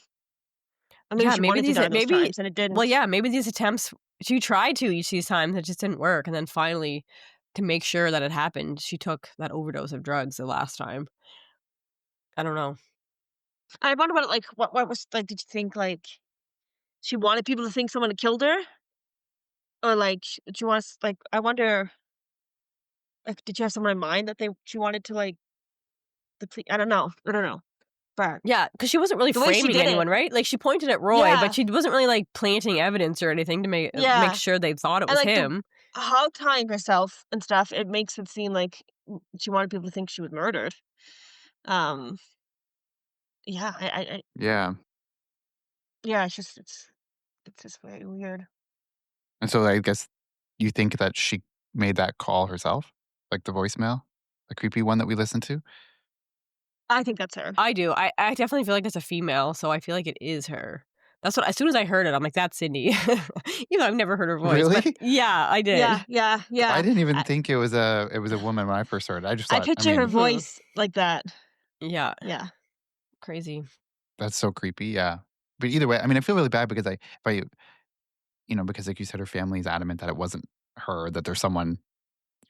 or maybe Yeah, she wanted to die those maybe times and it well, didn't. yeah, maybe these attempts she tried to each these times, it just didn't work, and then finally, to make sure that it happened, she took that overdose of drugs the last time. I don't know. I wonder about, like, what was like, did you think, like, she wanted people to think someone had killed her? Or, like, she wants like, I wonder, like, did she have someone in mind that she wanted to, like, deplete I don't know, but Yeah, because she wasn't really the way she framing did it anyone, right? Like, she pointed at Roy, but yeah, she wasn't really, like, planting evidence or anything to make yeah, sure they thought it and, was like, the him. how tying herself and stuff, it makes it seem like she wanted people to think she was murdered. Um, yeah, Yeah. yeah, it's just very weird. And so I guess you think that she made that call herself? Like the voicemail? The creepy one that we listened to? I think that's her. I do. I definitely feel like it's a female, so I feel like it is her. That's what as soon as I heard it, I'm like, "That's Cindy." Even though I've never heard her voice, but Really? yeah, I Yeah, did. yeah, I yeah. didn't even I think it was a woman when I first heard it. I just I thought, I picture her mean, Mhm. voice like that. Yeah, Yeah. crazy. that's so creepy, yeah. But either way, I mean, I feel really bad because because like you said, her family's adamant that it wasn't her, that there's someone,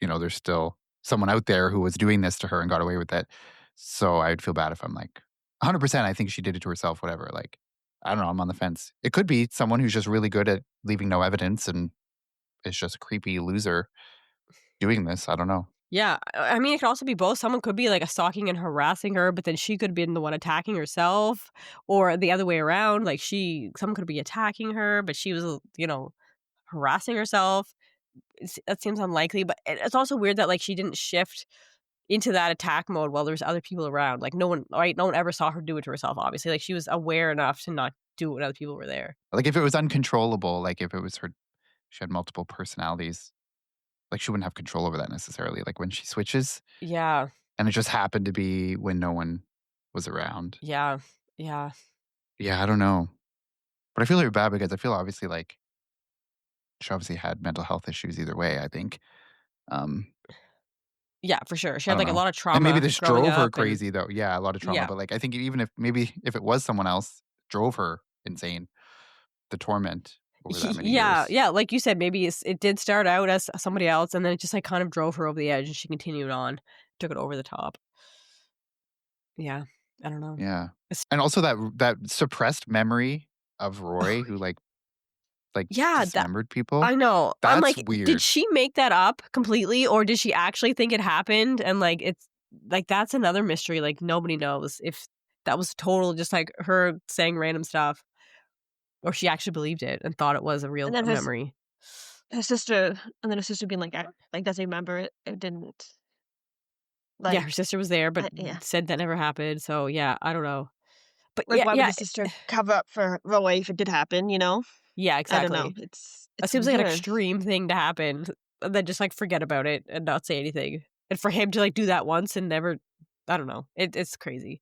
there's still someone out there who was doing this to her and got away with it. So I'd feel bad if I'm like, 100%, I think she did it to herself, whatever. Like, I don't know, I'm on the fence. It could be someone who's just really good at leaving no evidence and is just a creepy loser doing this. I don't know. Yeah, I mean, it could also be both. Someone could be, like, stalking and harassing her, but then she could have been the one attacking herself, or the other way around, like, someone could be attacking her, but she was, harassing herself. That seems unlikely, but it's also weird that, like, she didn't shift into that attack mode while there's other people around. Like, no one ever saw her do it to herself, obviously. Like, she was aware enough to not do it when other people were there. Like if it was uncontrollable, like if it was her, she had multiple personalities, like she wouldn't have control over that necessarily. Like when she switches Yeah, and it just happened to be when no one was around. yeah, yeah. Yeah, I don't know. But I feel really bad because I feel obviously like she obviously had mental health issues either way, I think. Um, Yeah, for sure. She I had, don't like, a know. lot of And maybe trauma this growing drove her up and crazy though. Yeah, a lot of trauma. yeah. But like I think even if maybe if it was someone else drove her insane, the torment over that many Yeah, years. yeah, like you said, maybe it did start out as somebody else, and then it just, like, kind of drove her over the edge, and she continued on, took it over the top. Yeah, I don't know. Yeah. It's And also that suppressed memory of Roy who like yeah, dismembered people. I know. I'm That's like, did weird. she make that up completely, or did she actually think it happened? And, like, it's like, that's another mystery, like, nobody knows if that was total just, like, her saying random stuff, or she actually believed it and thought it was a And real then memory. her sister and then her sister being like, like, doesn't remember it. It didn't Yeah, like her sister was there, but yeah. said that never happened, so, yeah, I don't know. But Like, why would yeah, the sister cover up for Roy if it did happen, you know? yeah, I don't know. exactly. It It's seems like an weird. extreme thing to happen, and then just, like, forget about it and not say anything. And for him to, like, do that once and never I don't know. It's crazy.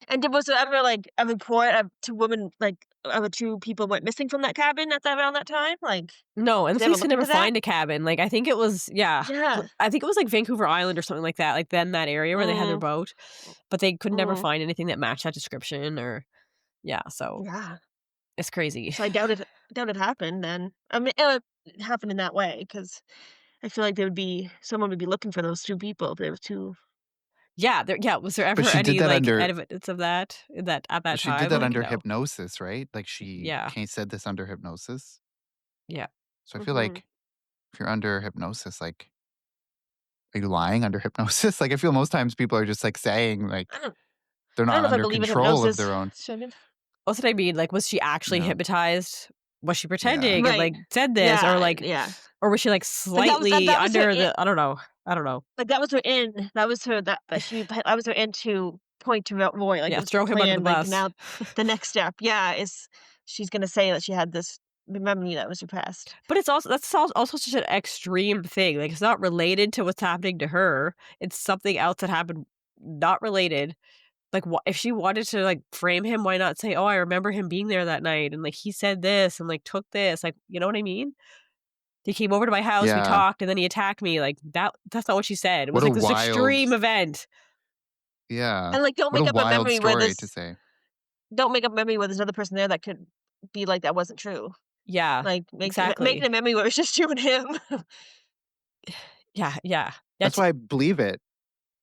And was there ever, like, a report of 2 women, like, of 2 people went missing from that cabin at that around that time? Like, No, and did the they ever police could look never into that? find a cabin. Like, I think it was yeah. Yeah. I think it was, like, Vancouver Island or something like that, like, then that area where they had their Mm, boat, but they could never mm, find anything that matched that description or yeah, so yeah. it's crazy. So I doubt it happened then. I mean, it happened in that way because I feel like there would be someone would be looking for those 2 people if there was 2 Yeah, was there But ever she did any, that like, under evidence of that at that but she did time? that Like, under no. hypnosis, right? Like she Yeah, said this under hypnosis. yeah. So I feel Mhm. like if you're under hypnosis, like are you lying under hypnosis? Like I feel most times people are just like saying like I don't they're I don't not know if I under believe in control of hypnosis, their own. Shannon. That's what I mean, like, was she actually Yeah. hypnotized? Was she Yeah. pretending and, Right. like, said this or, Yeah, like yeah. or was she, like, Like, slightly that was her under the I don't know. I don't know. like, that was her in. That was her that was her in to point to Roy, like, Yeah, it was the throw him under the plan, like, bus. now the next step, yeah, is she's gonna say that she had this memory that was repressed. But it's also also such an extreme thing, like, it's not related to what's happening to her, it's something else that happened not related. Like, wha if she wanted to, like, frame him, why not say, "Oh, I remember him being there that night, and, like, he said this and, like, took this," like, you know what I mean? "He came over to my house, we Yeah. talked, and then he attacked me," like, that's not what she said. It What was, a like, this wild extreme event. yeah. And, like, What a wild story to say. don't make up a memory where there's another person there that could be like that wasn't true. Yeah, Like, make it exactly. a memory where it's just you and him. Yeah, yeah. That's That's why I believe it.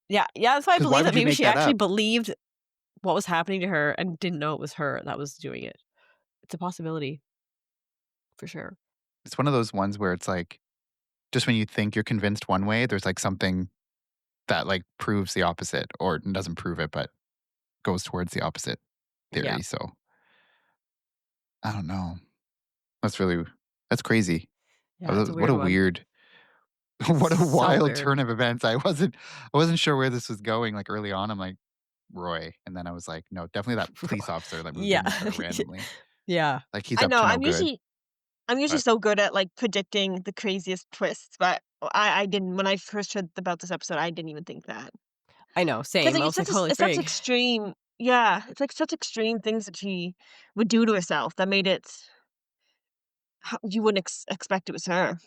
yeah, that's why I Because why believe that would you maybe make she that actually up? believed what was happening to her and didn't know it was her that was doing it. It's a possibility, for sure. It's one of those ones where it's like, just when you think you're convinced one way, there's like something that like proves the opposite or doesn't prove it, but goes towards the opposite Yeah. theory. So I don't know. That's really that's crazy. Yeah, it's a What weird a one. weird It's what a so wild weird. turn of events. I wasn't sure where this was going, like, early on. I'm like, "Roy," and then I was like, "No, definitely that police officer that moved Yeah. in with her randomly. Yeah. Like, he's I up know, to no good." I'm usually But so good at, like, predicting the craziest twists, but I didn't when I first heard about this episode, I didn't even think that. I know, 'Cause, same. like, I was like, "Holy it's such frig." extreme yeah, it's, like, such extreme things that she would do to herself that made it ho you wouldn't expect it was her.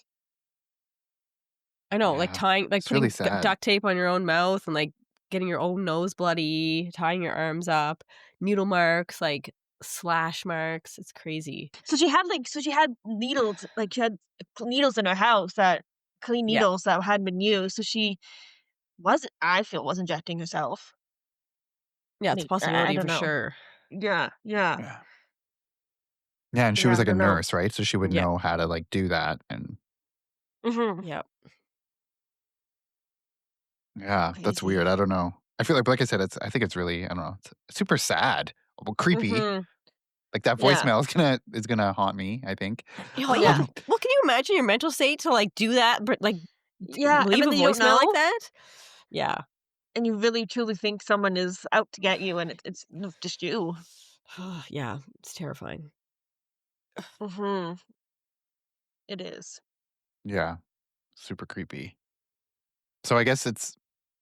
I know, like, yeah, tying like, it's really putting sad. duct tape on your own mouth and, like, getting your own nose bloody, tying your arms up, needle marks, like, slash marks. It's crazy. So she had needles, like, she had needles in her house that clean Yeah. needles that hadn't been used, so she was injecting herself. Yeah, it's a I possibility don't for know. sure. Yeah, yeah, Yeah. Yeah, and she yeah, was I like a don't know. nurse, right? So she would Yeah. know how to, like, do that, and Mhm. Yep. yeah, that's Crazy. weird. I don't know. I feel like I said, I think it's really, I don't know, it's super sad, well, creepy. Mhm. Like, that Yeah, voicemail is gonna haunt me, I think. Oh, yeah. yeah, Um, Well, can you imagine your mental state to, like, do that, but, like, yeah, and leave then a you don't voicemail like know, that? Yeah. and you really truly think someone is out to get you, and it's just you. Yeah, it's terrifying. Mhm. It is. yeah, super creepy. So I guess it's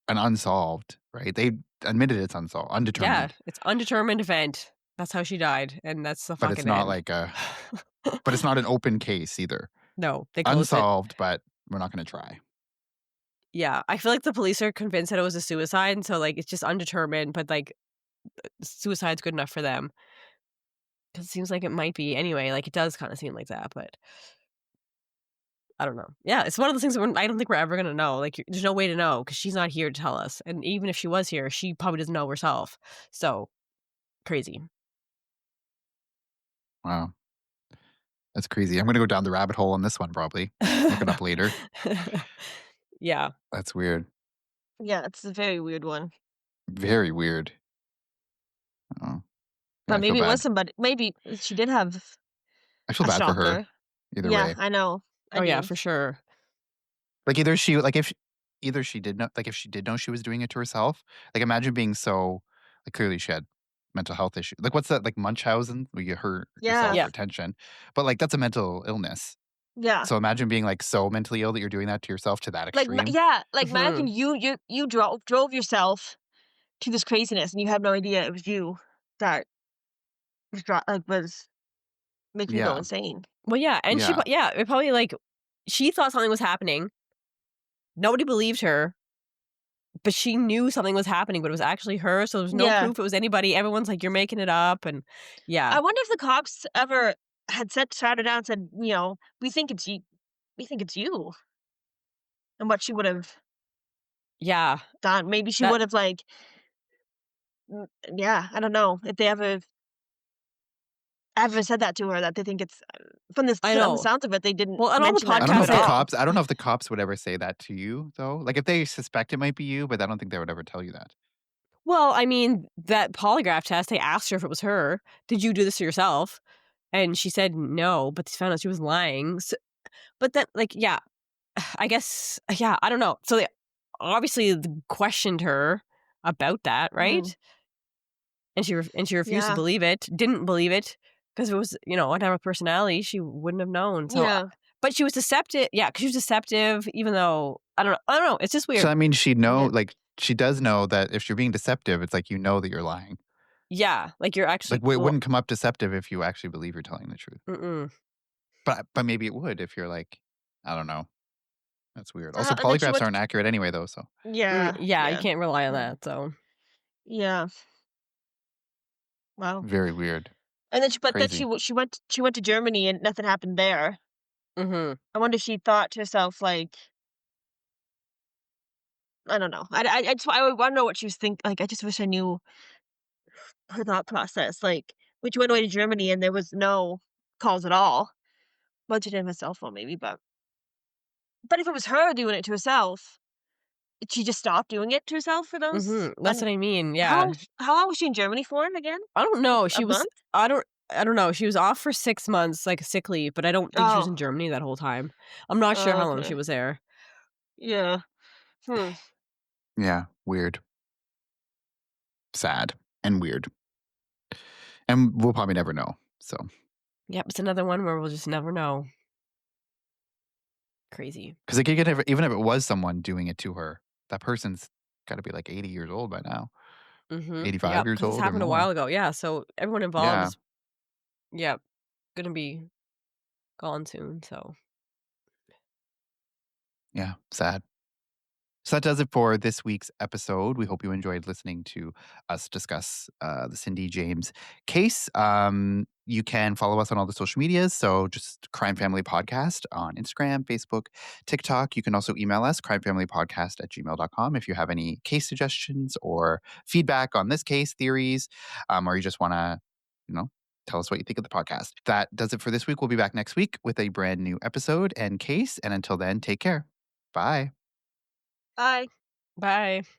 an unsolved, right? They admitted it's unsolved, Yeah, undetermined, it's undetermined event. That's how she died, and that's the but it's fucking not end. like but it's not an open case either. No, they closed it. Unsolved, but we're not gonna try. Yeah, I feel like the police are convinced that it was a suicide, and so, like, it's just undetermined, but, like, suicide's good enough for them. 'Cause it seems like it might be anyway, like, it does kinda seem like that, but I don't know. Yeah, it's one of those things where I don't think we're ever gonna know, like, there's no way to know because she's not here to tell us, and even if she was here, she probably doesn't know herself. So, crazy. Wow, that's crazy. I'm gonna go down the rabbit hole on this one probably. Look it up later. Yeah. That's weird. Yeah, it's a very weird one. Very weird. Oh, yeah, But I feel maybe it was bad. somebody maybe she did have I feel a bad for her stalker. either Yeah, way. I know. I Oh, yeah, do. for sure. Like, either she like, if either she did know, like, if she did know she was doing it to herself, like, imagine being so, like, clearly she had mental health issue, like, what's that, like, Munchausen, where you hurt yourself Yeah, Yeah. for attention, but, like, that's a mental illness. yeah. So imagine being, like, so mentally ill that you're doing that to yourself to that extreme. Like, imagine Mhm. you drove yourself to this craziness, and you had no idea it was you that was making you go Yeah, insane. Well, yeah, and yeah. yeah, it probably, like she thought something was happening. Nobody believed her, but she knew something was happening, but it was actually her, so there's no Yeah. proof it was anybody. Everyone's like, "You're making it up," and yeah. I wonder if the cops ever had sat her down and said, we think it's you," and what she would have Yeah. done. Maybe she That would have, like mm, yeah, I don't know if they ever said that to her, that they think it's I from the know. sounds of it, they didn't Well, and on the mention that I to don't you know podcast, if at the they all. cops I don't know if the cops would ever say that to you, though. Like, if they suspect it might be you, but I don't think they would ever tell you that. well, I mean, that polygraph test, they asked her if it was her. "Did you do this to yourself?" And she said no, but they found out she was lying. But then, like, yeah, I guess, yeah, I don't know. So they obviously questioned her about that, Mhm. right? And she refused to Yeah. believe it, didn't believe it because it was, a type of personality she wouldn't have known. So, Yeah. but she was deceptive. Yeah, because she was deceptive, even though I don't know. It's just So, weird. I mean, Yeah. she does know that if you're being deceptive, it's like, you know that you're lying. Yeah, like you're Like, actually it well, wouldn't come up deceptive if you actually believe you're telling the truth. mm-mm. But maybe it would if you're like, I don't know. That's weird. Also, And then she polygraphs went aren't accurate anyway, though, so yeah, Yeah, you yeah. can't rely on Mm. that. So Yeah. Wow. very weird. And then Crazy. she went to Germany and nothing happened there. hmm I wonder if she thought to herself, like I don't know. I wanna know what she was like, I just wish I knew her thought process, like, when she went away to Germany and there was no calls at all, budget in a cell phone maybe, but if it was her doing it to herself, she just stopped doing it to herself for those That's what I mean, yeah. how long was she in Germany for again? I don't Like, know, a she was month? I don't know, she was off for 6 months, like, sick leave, but I don't think she was in Oh. Germany that whole time. I'm not sure Oh, how long she okay. was there. Yeah. Hmm. Yeah, weird. Sad and weird. And we'll probably never know. So, Yep, it's another one where we'll just never know. Crazy. because even if it was someone doing it to her, that person's got to be like 80 years old by now, 85 Yep, years because this old or happened a more. while ago, yeah, so everyone involved Yeah. is, yep, gonna be gone soon, so Yeah. Sad. So that does it for this week's episode. We hope you enjoyed listening to us discuss the Cindy James case. You can follow us on all the social medias. So just Crime Family Podcast on Instagram, Facebook, TikTok. You can also email us, crimefamilypodcast@gmail.com, if you have any case suggestions or feedback on this case, theories, or you just want to, tell us what you think of the podcast. That does it for this week. We'll be back next week with a brand new episode and case. And until then, take care. Bye. Bye. bye.